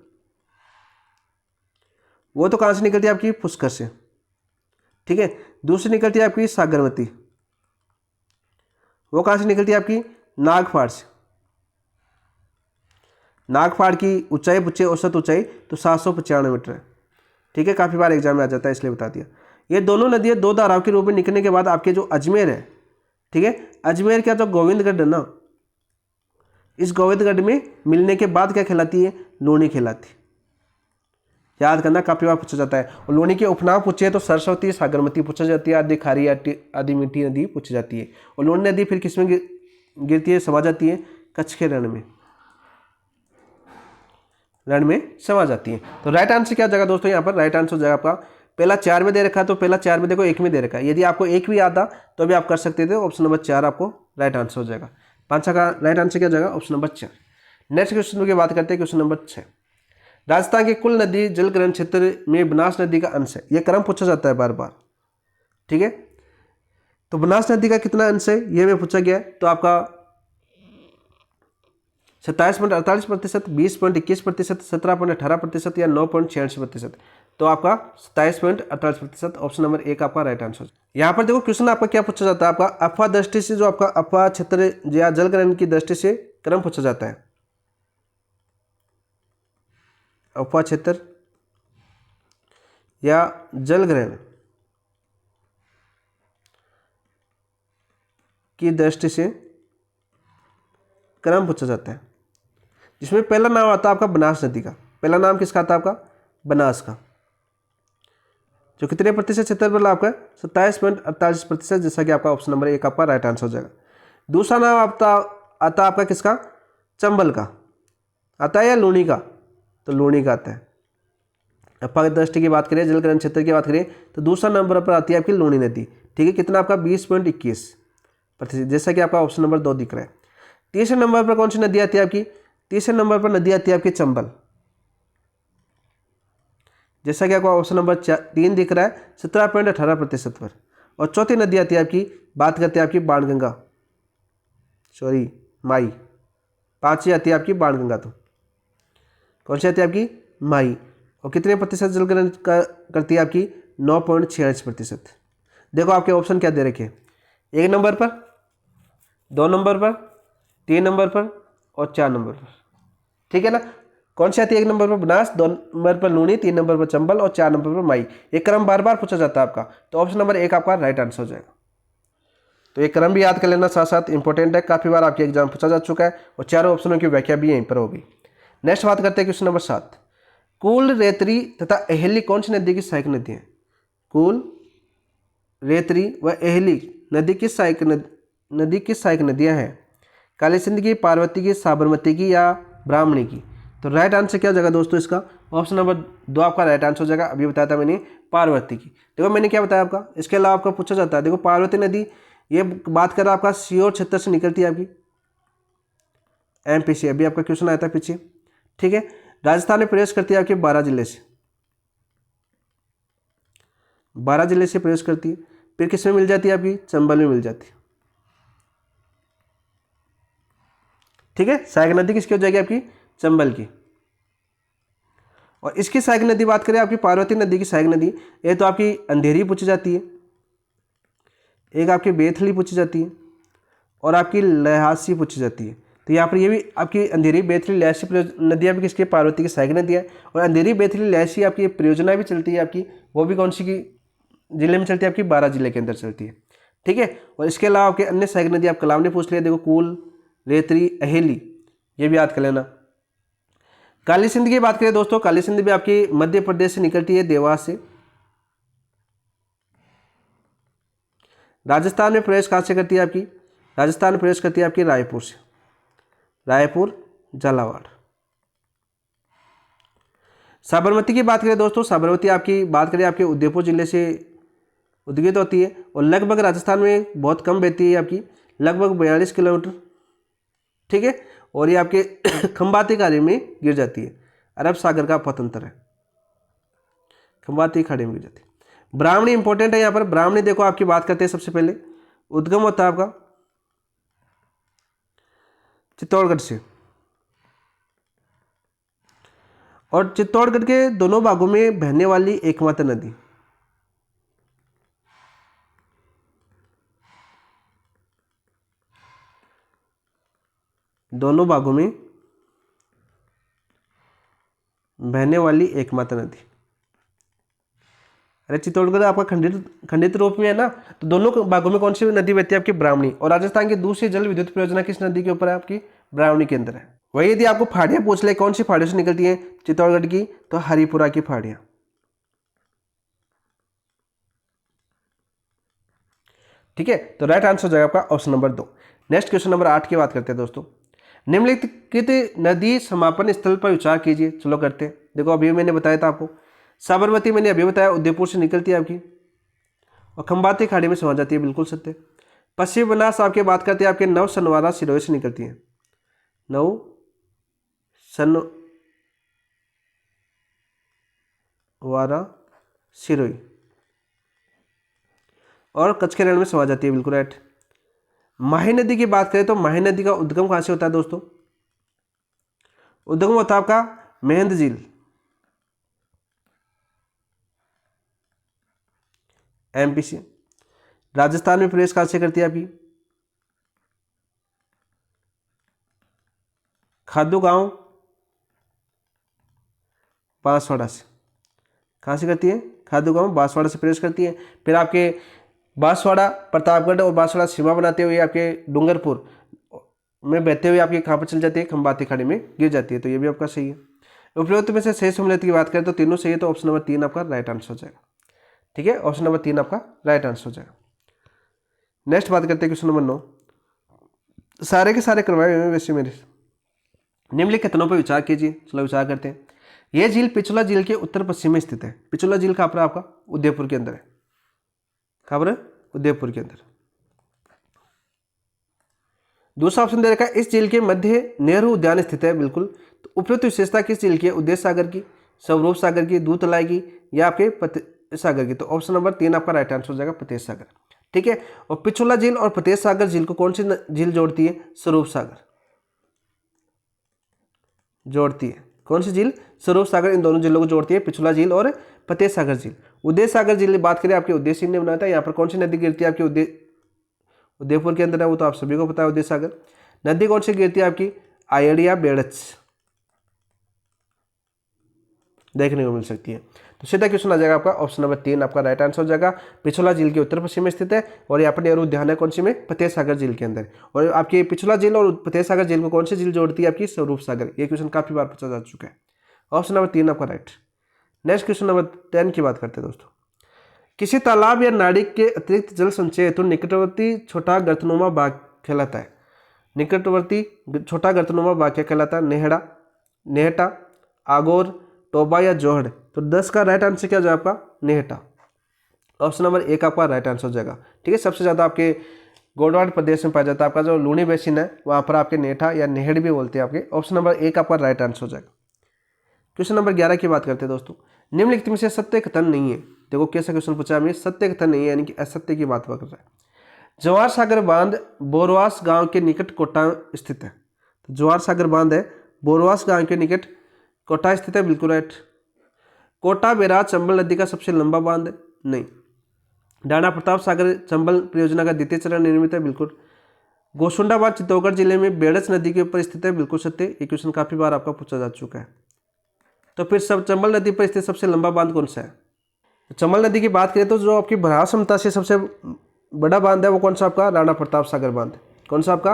A: वो तो कहाँ से निकलती है, आपकी पुष्कर से, ठीक है। दूसरी निकलती है आपकी सागरवती, वो कहाँ से निकलती है, आपकी नागपाड़ से। नागपाड़ की ऊंचाई पूछे, औसत ऊंचाई तो 795 मीटर है, ठीक है। काफ़ी बार एग्जाम में आ जाता है इसलिए बता दिया। ये दोनों नदियाँ 2 धाराओं के रूप में निकलने के बाद आपके जो अजमेर है, ठीक है, अजमेर का जो गोविंदगढ़ है ना, इस गोविंदगढ़ में मिलने के बाद क्या कहलाती है, लूणी कहलाती है। याद करना, काफी बार पूछा जाता है। और लूणी के उपनाम पूछे तो सरस्वती, सागरमती पूछा जाती है, आदि खारी आदि मीठी नदी पूछी जाती है। और लूणी नदी फिर किसमें गिरती है, समा जाती है, कच्छ के रण में, रण में समा जाती है। तो राइट आंसर क्या हो जाएगा दोस्तों, यहाँ पर राइट आंसर हो जाएगा आपका पहला 4 में दे रखा है, तो पहला 4 में देखो 1 में दे रखा है। यदि आपको 1 भी याद था तो भी आप कर सकते थे, ऑप्शन नंबर 4 आपको राइट आंसर हो जाएगा। 5 का राइट आंसर क्या हो जाएगा, ऑप्शन नंबर 4। नेक्स्ट क्वेश्चन की बात करते हैं, क्वेश्चन नंबर 6। राजस्थान के कुल नदी जल ग्रहण क्षेत्र में बनास नदी का अंश है, यह क्रम पूछा जाता है बार बार, ठीक है। तो बनास नदी का कितना अंश है यह में पूछा गया है। तो आपका 27.48%, 20.21%, 17.18% या 9.86%। तो आपका 27.48%, ऑप्शन नंबर 1 आपका राइट आंसर। यहाँ पर देखो क्वेश्चन आपका क्या पूछा जाता है, आपका अफवाह दृष्टि से, जो आपका अफवाह क्षेत्र या जल ग्रहण की दृष्टि से क्रम पूछा जाता है। अफवाह क्षेत्र या जल ग्रहण की दृष्टि से क्रम पूछा जाता है, जिसमें पहला नाम आता है आपका बनास नदी का। पहला नाम किसका आता है, आपका बनास का, जो कितने प्रतिशत क्षेत्रफल आपका 27.48%, जैसा कि आपका ऑप्शन नंबर 1 आपका राइट आंसर हो जाएगा। दूसरा नाम आता आपका किसका, चंबल का आता है या लूणी का, तो लूणी का आता है। अफवाह दृष्टि की बात करें, जल ग्रहण क्षेत्र की बात करें तो दूसरा नंबर पर आती है आपकी लूणी नदी, ठीक है। कितना आपका 20.21%, जैसा कि आपका ऑप्शन नंबर 2 दिख रहा है। तीसरे नंबर पर कौन सी नदी आती है आपकी, तीसरे नंबर पर नदी आती है आपकी चंबल, जैसा कि आपका ऑप्शन नंबर 3 दिख रहा है 17.18% पर। और चौथी नदी आती है आपकी, बात करते हैं आपकी बाणगंगा, माई। 5वीं आती है आपकी बाणगंगा, तो कौन सी आती है आपकी, माई। और कितने प्रतिशत जल ग्रहण करती है आपकी, 9.46%। देखो आपके ऑप्शन क्या दे रखे हैं, 1 नंबर पर, 2 नंबर पर, 3 नंबर पर और 4 नंबर पर, ठीक है ना। कौन सी आती है? 1 नंबर पर बनास, 2 नंबर पर लूनी, 3 नंबर पर चंबल और 4 नंबर पर माई। ये क्रम बार बार पूछा जाता है आपका, तो ऑप्शन नंबर 1 आपका राइट आंसर हो जाएगा। तो ये क्रम भी याद कर लेना, साथ साथ इंपॉर्टेंट है, काफी बार आपके एग्जाम पूछा जा चुका है और चारों ऑप्शनों की व्याख्या भी यहीं पर होगी। नेक्स्ट बात करते हैं क्वेश्चन नंबर 7। कूल, रेतरी तथा अहेली कौन सी नदी की सहायक नदी है? कूल, रेतरी व अहेली नदी की सहायक नदियां हैं? काली सिंध की, पार्वती की, साबरमती की या ब्राह्मणी की? तो राइट आंसर क्या हो जाएगा दोस्तों इसका? ऑप्शन नंबर 2 आपका राइट आंसर हो जाएगा। अभी बताया था मैंने पार्वती की। देखो मैंने क्या बताया आपका, इसके अलावा आपका पूछा जाता है, देखो पार्वती नदी ये बात कर रहा आपका सीहोर क्षेत्र से निकलती है आपकी, एमपी से, अभी आपका क्वेश्चन आया था पीछे, ठीक है। राजस्थान में प्रवेश करती है आपके 12 जिले से, 12 जिले से प्रवेश करती है। फिर किस में मिल जाती है आपकी? चंबल में मिल जाती है, ठीक है। सहायक नदी किसकी हो जाएगी आपकी? चंबल की। और इसकी सहायक नदी बात करें आपकी पार्वती नदी की सहायक नदी, ये तो आपकी अंधेरी पूछी जाती है, एक आपकी बेथली पूछी जाती है और आपकी लहासी पूछी जाती है। तो यहाँ पर ये भी आपकी अंधेरी, बेथली, लहासी नदियाँ भी किसकी? पार्वती की सहायक नदियाँ। और अंधेरी, बेथली, लहासी आपकी परियोजना भी चलती है आपकी, वो भी कौन सी की जिले में चलती है? आपकी 12 जिले के अंदर चलती है, ठीक है। और इसके अलावा आपके अन्य सहायक नदी आप कलाम ने पूछ लिया, देखो कूल, रेतरी, अहेली, ये भी याद कर लेना। काली सिंध की बात करें दोस्तों, काली सिंध भी आपकी मध्य प्रदेश से निकलती है, देवास से। राजस्थान में प्रवेश कहाँ से करती है आपकी? राजस्थान में प्रवेश करती है आपकी रायपुर से, रायपुर, झालावाड़। साबरमती की बात करें दोस्तों, साबरमती आपकी बात करें आपके उदयपुर जिले से उद्गीत होती है और लगभग राजस्थान में बहुत कम बहती है आपकी, लगभग 42 किलोमीटर, ठीक है। और ये आपके खंबाती खाड़ी में गिर जाती है, अरब सागर का पतंतर है, खंबाती खाड़ी में गिर जाती है। ब्राह्मणी इंपॉर्टेंट है यहाँ पर। ब्राह्मणी देखो आपकी बात करते हैं, सबसे पहले उद्गम होता है आपका चित्तौड़गढ़ से, और चित्तौड़गढ़ के दोनों भागों में बहने वाली एकमात्र नदी, दोनों भागों में बहने वाली एकमात्र नदी। अरे चित्तौड़गढ़ आपका खंडित रूप में है ना, तो दोनों भागों में कौन सी नदी बहती है आपकी? ब्राह्मणी। और राजस्थान की दूसरी जल विद्युत परियोजना किस नदी के ऊपर है आपकी? ब्राह्मणी के अंदर है। वही यदि आपको फाड़ियां पूछ ले कौन सी फाड़ियों से निकलती है चित्तौड़गढ़ की, तो हरिपुरा की फाड़ियां, ठीक है। तो राइट आंसर हो जाएगा आपका option number 2। Next question number 8 की बात करते हैं दोस्तों। निम्नलिखित नदी समापन स्थल पर विचार कीजिए। चलो करते हैं। देखो अभी मैंने बताया था आपको, साबरमती मैंने अभी बताया उदयपुर से निकलती है आपकी और खंबाती खाड़ी में समा जाती है, बिल्कुल सत्य। पश्चिम बनास आपके बात करते हैं आपके नव सनवारा सिरोही से निकलती है, नव सनवारा सिरोही और कच्छ के रण में समा जाती है, बिल्कुल राइट। माही नदी की बात करें तो माही नदी का उद्गम कहाँ से होता है दोस्तों? उद्गम होता है आपका मेहंद झील, एमपी से। राजस्थान में प्रवेश कहाँ से करती है आपकी? खादू गांव, बांसवाड़ा से। कहाँ से करती है? खादू गांव, बांसवाड़ा से प्रवेश करती है। फिर आपके बांसवाड़ा, प्रतापगढ़ और बांसवाड़ा सीमा बनाते हुए आपके डूंगरपुर में बहते हुए आपकी कहाँ पर चल जाती है? खंबाती खाड़ी में गिर जाती है। तो ये भी आपका सही है। उपरोक्त में से सही सम्मिलित की बात करें तो तीनों सही है, तो ऑप्शन नंबर 3 आपका राइट आंसर हो जाएगा, ठीक है। ऑप्शन नंबर 3 आपका राइट आंसर हो जाएगा। नेक्स्ट बात करते हैं क्वेश्चन नंबर 9। सारे के सारे करवाए हुए हैं वैसे मेरे। निम्नलिखित कथनों पर विचार कीजिए। चलो विचार करते हैं। यह झील पिछला झील के उत्तर पश्चिम में स्थित है। पिछला झील कहाँ पर है आपका? उदयपुर के अंदर है। कहाँ पर है? उदयपुर के अंदर। दूसरा ऑप्शन दे रखा है, इस झील के मध्य नेहरू उद्यान स्थित है, बिल्कुल। तो उपयुक्त विशेषता किस झील की है? उदय सागर की, स्वरूप सागर की, दूधलाई की या आपके फतेह सागर की? तो ऑप्शन नंबर 3 आपका राइट आंसर हो जाएगा, फतेह सागर, ठीक है। और पिछोला झील और फतेह सागर झील को कौन सी झील जोड़ती है? स्वरूप सागर जोड़ती है। कौन सी झील? स्वरूप सागर इन दोनों झीलों को जोड़ती है, पिछोला झील और फतेह सागर झील। उदय सागर झील बात करें आपके उदय सिंह ने बनाया था। यहाँ पर कौन सी नदी गिरती है आपकी? उदयपुर के अंदर है, वो तो आप सभी को पता है। उदय सागर नदी कौन सी गिरती है आपकी? आयड़िया बेड़च, देखने को मिल सकती है। तो सीधा क्वेश्चन आ जाएगा आपका ऑप्शन नंबर 3 आपका राइट आंसर हो जाएगा। पिछोला झील के उत्तर पश्चिम में स्थित है और यहाँ पर नेहरू उद्यान है कौन सी में, फतेह सागर झील के अंदर। और आपकी पिछोला झील और फतेह सागर झील को कौन सी झील जोड़ती है, आपकी स्वरूप सागर। ये क्वेश्चन काफी बार पूछा जा चुका है। ऑप्शन नंबर 3 आपका राइट। नेक्स्ट क्वेश्चन नंबर 10 की बात करते हैं दोस्तों। किसी तालाब या नाड़ी के अतिरिक्त जल संचय हेतु निकटवर्ती छोटा गर्तनुमा बाग कहलाता है। निकटवर्ती छोटा गर्तनुमा बाग क्या कहलाता है, नेहड़ा, नेहटा, आगोर, टोबा या जोहड़। तो 10 का राइट आंसर क्या हो जाएगा आपका, नेहटा। ऑप्शन नंबर 1 आपका राइट आंसर हो जाएगा। ठीक है, सबसे ज़्यादा आपके गोंडवाना प्रदेश में पाया जाता है। आपका जो लूनी बेसिन है वहाँ पर आपके नेठा या नेहड़ भी बोलते हैं आपके। ऑप्शन नंबर 1 आपका राइट आंसर हो जाएगा। क्वेश्चन नंबर 11 की बात करते हैं दोस्तों। निम्नलिखित में से सत्य कथन नहीं है। देखो कैसा क्वेश्चन पूछा हमें, सत्य कथन नहीं है यानी कि असत्य की बात कर रहा है। जवाहर सागर बांध बोरवास गांव के निकट कोटा स्थित है। तो जवाहर सागर बांध है बोरवास गांव के निकट कोटा स्थित है, बिल्कुल राइट। कोटा बैराज चंबल नदी का सबसे लंबा बांध है, नहीं। राणा प्रताप सागर चंबल परियोजना का द्वितीय चरण निर्मित है, बिल्कुल। गोसुंडाबाद चित्तौड़गढ़ जिले में बेड़च नदी के ऊपर स्थित है, बिल्कुल सत्य। ये क्वेश्चन काफी बार आपका पूछा जा चुका है। तो फिर सब चंबल नदी पर स्थित सबसे लंबा बांध कौन सा है। तो चंबल नदी की बात करें तो जो आपकी भराव क्षमता से सबसे बड़ा बांध है वो कौन सा आपका, राणा प्रताप सागर बांध। कौन सा आपका,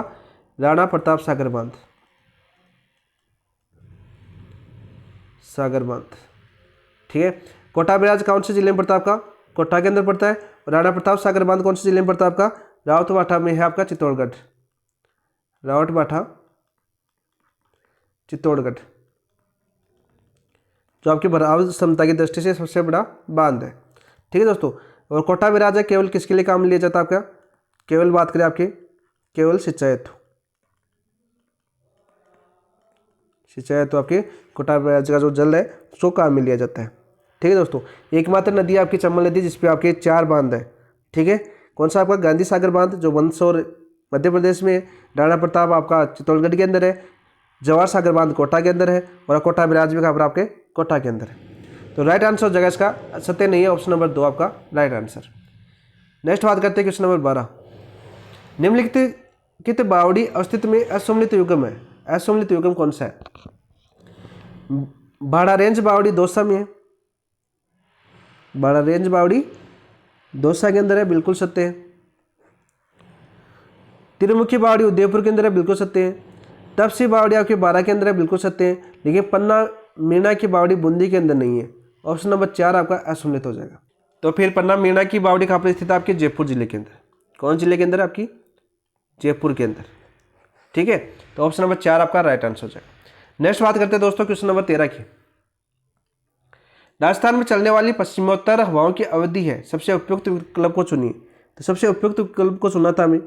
A: राणा प्रताप सागर बांध, सागर बांध। ठीक है। कोटा बैराज कौन से जिले में पड़ता है आपका, कोटा के अंदर पड़ता है। राणा प्रताप सागर बांध कौन से जिले में पड़ता है आपका, रावतबाठा में है आपका, चित्तौड़गढ़, रावतबाठा चित्तौड़गढ़, जो आपकी भराव क्षमता की दृष्टि से सबसे बड़ा बांध है। ठीक है दोस्तों। और कोटा बैराज है केवल किसके लिए काम लिया जाता है आपका, केवल बात करें आपके केवल सिंचाई हेतु, सिंचाई हेतु आपके कोटा बैराज का जो जल है उसको काम में लिया जाता है। ठीक है दोस्तों। एकमात्र नदी आपकी चंबल नदी जिसपे आपके 4 बांध है। ठीक है। कौन सा आपका, गांधी सागर बांध जो मंदसौर मध्य प्रदेश में है। राणा प्रताप आपका चित्तौड़गढ़ के अंदर है। जवाहर सागर बांध कोटा के अंदर है। और कोटा बैराज भी खबर आपके कोटा के अंदर है। तो राइट आंसर हो जाएगा इसका, सत्य नहीं है। ऑप्शन नंबर 2 आपका राइट आंसर। नेक्स्ट बात करते हैं क्वेश्चन नंबर 12। निम्नलिखित बावड़ी अस्तित्व में असम्मिलित युगम है। असम्मिलित युगम कौन सा है, भाड़ा रेंज बावड़ी दौसा में है। भाड़ा रेंज बावड़ी दौसा के अंदर है, बिल्कुल सत्य है। त्रिमुखी बावड़ी उदयपुर के अंदर है, बिल्कुल सत्य है। तपसी बावड़ी आपके 12 के अंदर है, बिल्कुल सत्य है। लेकिन पन्ना मीणा की बावड़ी बूंदी के अंदर नहीं है। ऑप्शन नंबर 4 आपका असम्मिलित हो जाएगा। तो फिर पन्ना मीणा की बावड़ी कहाँ पर स्थित है, आपके जयपुर जिले के अंदर। कौन जिले के अंदर, आपकी जयपुर के अंदर। ठीक है। तो ऑप्शन नंबर 4 आपका राइट आंसर हो जाएगा। नेक्स्ट बात करते हैं दोस्तों क्वेश्चन नंबर 13 की। राजस्थान में चलने वाली पश्चिमोत्तर हवाओं की अवधि है, सबसे उपयुक्त विकल्प को चुनिए। तो सबसे उपयुक्त विकल्प को चुना था हमें,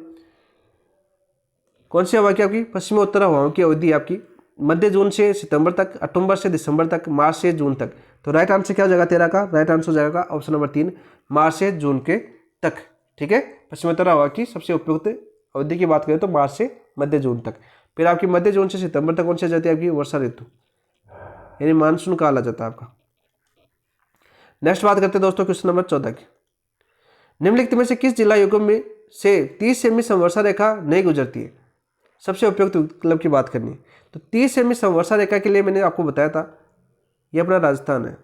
A: कौन सी हवा की, आपकी पश्चिमोत्तर हवाओं की अवधि आपकी मध्य जून से सितंबर तक, अक्टूबर से दिसंबर तक, मार्च से जून तक। तो राइट आंसर क्या हो जाएगा 13 का, राइट आंसर हो जाएगा ऑप्शन नंबर 3 मार्च से जून के तक। ठीक है। पश्चिमोत्तर हवा की सबसे उपयुक्त अवधि की बात करें तो मार्च से मध्य जून तक। फिर आपकी मध्य जून से सितंबर तक कौन सी जाती है, आपकी वर्षा ऋतु यानी मानसून काल आ जाता है आपका। नेक्स्ट बात करते हैं दोस्तों क्वेश्चन नंबर 14 की। निम्नलिखित में से किस जिला युगम में से 30 सेमी संवर्षा रेखा नहीं गुजरती है, सबसे उपयुक्त विकल्प की बात करनी है। तो 30 सेमी संवर्षा रेखा के लिए मैंने आपको बताया था, ये अपना राजस्थान है।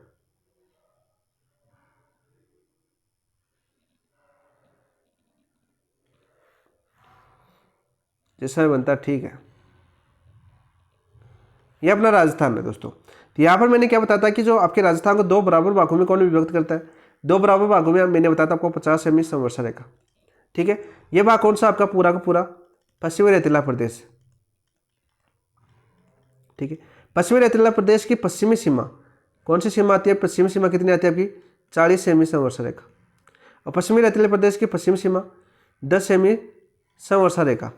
A: जैसा भी बनता ठीक है, ये अपना राजस्थान है दोस्तों। तो यहाँ पर मैंने क्या बताया था कि जो आपके राजस्थान को 2 बराबर भागों में कौन विभक्त करता है, 2 बराबर भागों में मैंने बताया था आपको 50 सेमी संवर्षा रेखा। ठीक है। ये भाग कौन सा आपका पूरा का पूरा पश्चिमी रेतीला प्रदेश। ठीक है। पश्चिमी रेतीला प्रदेश की पश्चिमी सीमा कौन सी सीमा आती है, पश्चिमी सीमा कितनी आती है आपकी 40 सेमी संवर्षा रेखा। और पश्चिमी रेतीला प्रदेश की पश्चिमी सीमा 10 सेमी संवर्षा रेखा।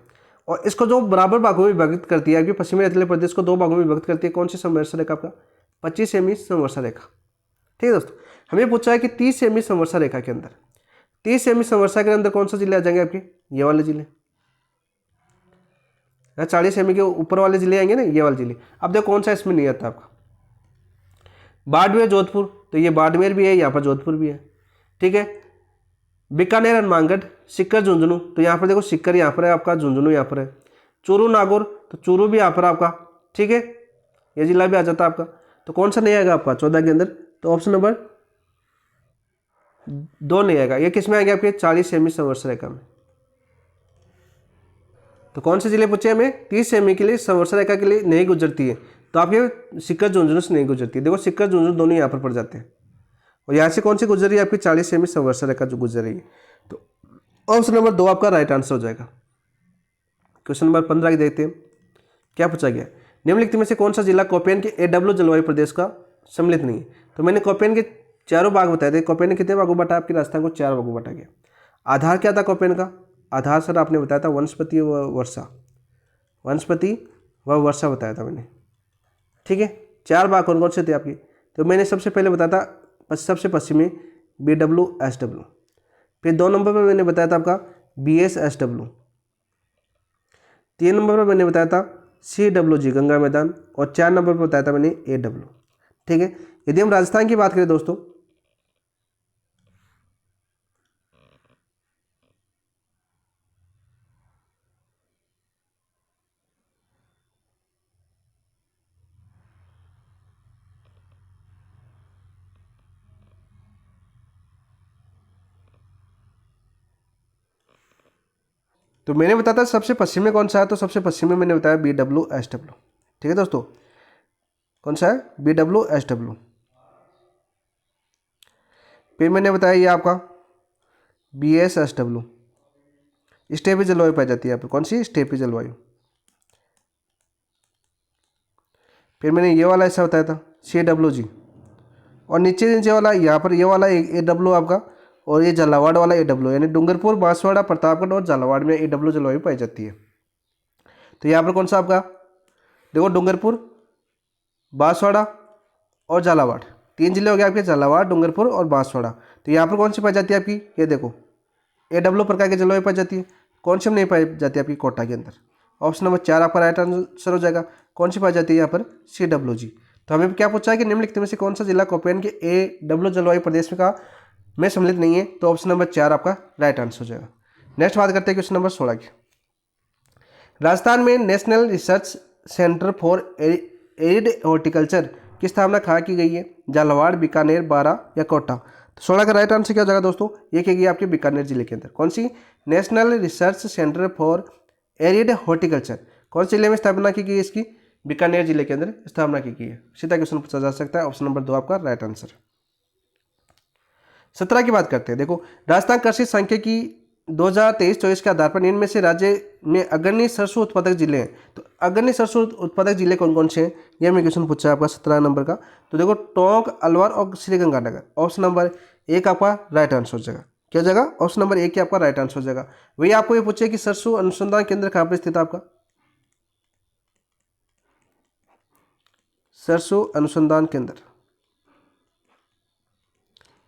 A: और इसको जो बराबर भागों में विभाजित करती है, आपकी पश्चिमी रेतीला प्रदेश को 2 भागों में विभाजित करती है, कौन सी संवर्षा रेखा आपका 25 सेमी संवर्षा रेखा। ठीक है दोस्तों। हमें पूछा है कि 30 सेमी संवर्षा रेखा के अंदर, 30 सेमी संवर्षा के अंदर कौन सा जिले आ जाएंगे आपके, ये वाले जिले। 40 सेमी के ऊपर वाले जिले आएंगे ना, ये वाले जिले। अब देखो कौन सा इसमें नहीं आता आपका, बाड़मेर जोधपुर। तो ये बाड़मेर भी है, यहाँ पर जोधपुर भी है। ठीक है। बीकानेर हनुमानगढ़, सीकर झुंझुनू। तो यहाँ पर देखो सीकर यहाँ पर है आपका, झुंझुनू यहाँ पर है। चूरू नागौर, तो चूरू भी यहाँ पर आपका। ठीक है। ये जिला भी आ जाता है आपका। तो कौन सा नहीं आएगा आपका 14 के अंदर? तो ऑप्शन नंबर 2 नहीं आएगा। ये किस में आएगा आपके 40 सेमी संवर्ष रेखा में। तो कौन से जिले पूछे हमें? 30 सेमी के लिए संवर्ष रेखा के लिए नहीं गुजरती है, तो आपके सिक्कर झुंझुनू से नहीं गुजरती है। देखो सिक्कर झुंझुनू दोनों यहाँ पर पड़ जाते हैं। और यहाँ से कौन सी गुजर रही है? आपकी 40 सेमी संवर्ष रेखा जो गुजर रही है। तो ऑप्शन नंबर 2 आपका राइट आंसर हो जाएगा। क्वेश्चन नंबर 15 की देखते हैं, क्या पूछा गया? निम्नलिखित में से कौन सा जिला कोपेन के AW जलवायु प्रदेश का सम्मिलित नहीं है? तो मैंने कोपेन के चारों भाग बताए थे। कोपेन ने कितने भागों बांटा? आपकी राजस्थान को 4 भागों बांटा गया। आधार क्या था कोपेन का? आधार सर आपने बताया था वनस्पति व वर्षा, वनस्पति व वर्षा बताया था मैंने। ठीक है, 4 भाग कौन कौन से थे आपकी? तो मैंने सबसे पहले बताया था सबसे पश्चिमी BWSW, फिर 2 नंबर पर मैंने बताया था आपका BSSW, 3 नंबर पर मैंने बताया था CWG गंगा मैदान, और 4 नंबर पर बताया था मैंने AW। ठीक है, यदि हम राजस्थान की बात करें दोस्तों, तो मैंने बताया था सबसे पश्चिम में कौन सा है? तो सबसे पश्चिम में मैंने बताया BWSW। ठीक है दोस्तों, कौन सा है? BWSW। फिर मैंने बताया ये आपका BSSW, स्टेपी जलवायु पाई जाती है यहाँ पर। कौन सी? स्टेपी जलवायु। फिर मैंने ये वाला ऐसा बताया था CWG, और नीचे नीचे वाला यहाँ पर ये वाला AW आपका, और ये झालावाड़ वाला AW, यानी डूंगरपुर, बांसवाड़ा, प्रतापगढ़ और झालावाड़ में AW जलवायु पाई जाती है। तो यहाँ पर कौन सा आपका? देखो डूंगरपुर, बांसवाड़ा और झालावाड़, 3 जिले हो गए आपके, झालावाड़, डूंगरपुर और बांसवाड़ा। तो यहाँ पर कौन सी पाई जाती है आपकी? ये देखो AW प्रकार की जलवायु पाई जाती है। कौन सी में नहीं पाई जाती है? आपकी कोटा के अंदर। ऑप्शन नंबर 4 आपका राइट आंसर हो जाएगा। कौन सी पाई जाती है यहाँ पर? CWG। तो हमें क्या पूछा है कि निम्नलिखित में से कौन सा जिला कोपेन के AW जलवायु प्रदेश में सम्मिलित नहीं है? तो ऑप्शन नंबर 4 आपका राइट आंसर हो जाएगा। नेक्स्ट बात करते हैं क्वेश्चन नंबर 16 की। राजस्थान में national research centre for arid horticulture की स्थापना कहाँ की गई है? झालावाड़, बीकानेर, बारां या कोटा? तो 16 का राइट आंसर क्या हो जाएगा दोस्तों? ये की गई आपके बीकानेर जिले के अंदर। कौन सी? National research centre for arid horticulture, कौन से जिले में स्थापना की गई है इसकी? बीकानेर जिले के अंदर स्थापना की गई है। सीधा क्वेश्चन पूछा जा सकता है। ऑप्शन नंबर 2 आपका राइट आंसर। 17 की बात करते हैं। देखो राजस्थान कृषि सांख्यिकी 2023-24 के आधार पर इनमें से राज्य में अग्रणी सरसों उत्पादक जिले हैं। तो अग्रणी सरसों उत्पादक जिले कौन कौन से हैं? ये मैं क्वेश्चन पूछा है आपका 17 नंबर का। तो देखो टोंक, अलवर और श्रीगंगानगर। ऑप्शन नंबर 1 आपका राइट आंसर हो जाएगा। क्या हो जाएगा? ऑप्शन नंबर 1 आपका राइट आंसर हो जाएगा। वही आपको ये पूछे कि सरसों अनुसंधान केंद्र कहाँ पर स्थित है आपका? सरसों अनुसंधान केंद्र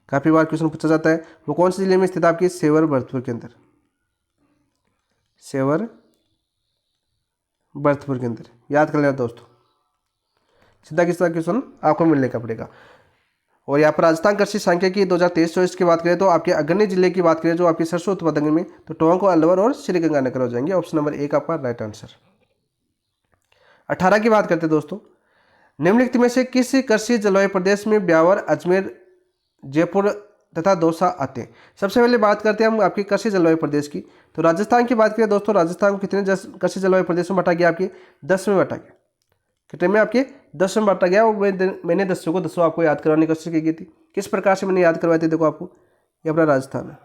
A: काफी बार क्वेश्चन पूछा जाता है। वो कौन से जिले में स्थित है आपकी? सेवर भरतपुर के अंदर, सेवर भरतपुर के अंदर। याद कर लेना दोस्तों, सीधा किस तरह क्वेश्चन आपको मिलने का पड़ेगा। और यहाँ पर राजस्थान कृषि सांख्यिकी 2023-24 की बात करें तो आपके अग्रणी जिले की बात करें जो आपकी सरसों उत्पादन में, तो टोंक, अलवर और श्रीगंगानगर हो जाएंगे। ऑप्शन नंबर 1 आपका राइट आंसर। 18 की बात करते हैं दोस्तों। निम्नलिखित में से किस कृषि जलवायु प्रदेश में ब्यावर, अजमेर, जयपुर तथा दौसा आते हैं? सबसे पहले बात करते हैं हम आपकी कृषि जलवायु प्रदेश की। तो राजस्थान की बात करें दोस्तों, राजस्थान को कितने कृषि जलवायु प्रदेश में बांटा गया? आपके 10 में बांटा गया। कितने में? आपके 10 में बांटा गया। और मैंने 10 को 10 आपको याद करवाने की कोशिश की गई थी। किस प्रकार से मैंने याद करवाई थी? देखो आपको ये अपना राजस्थान है,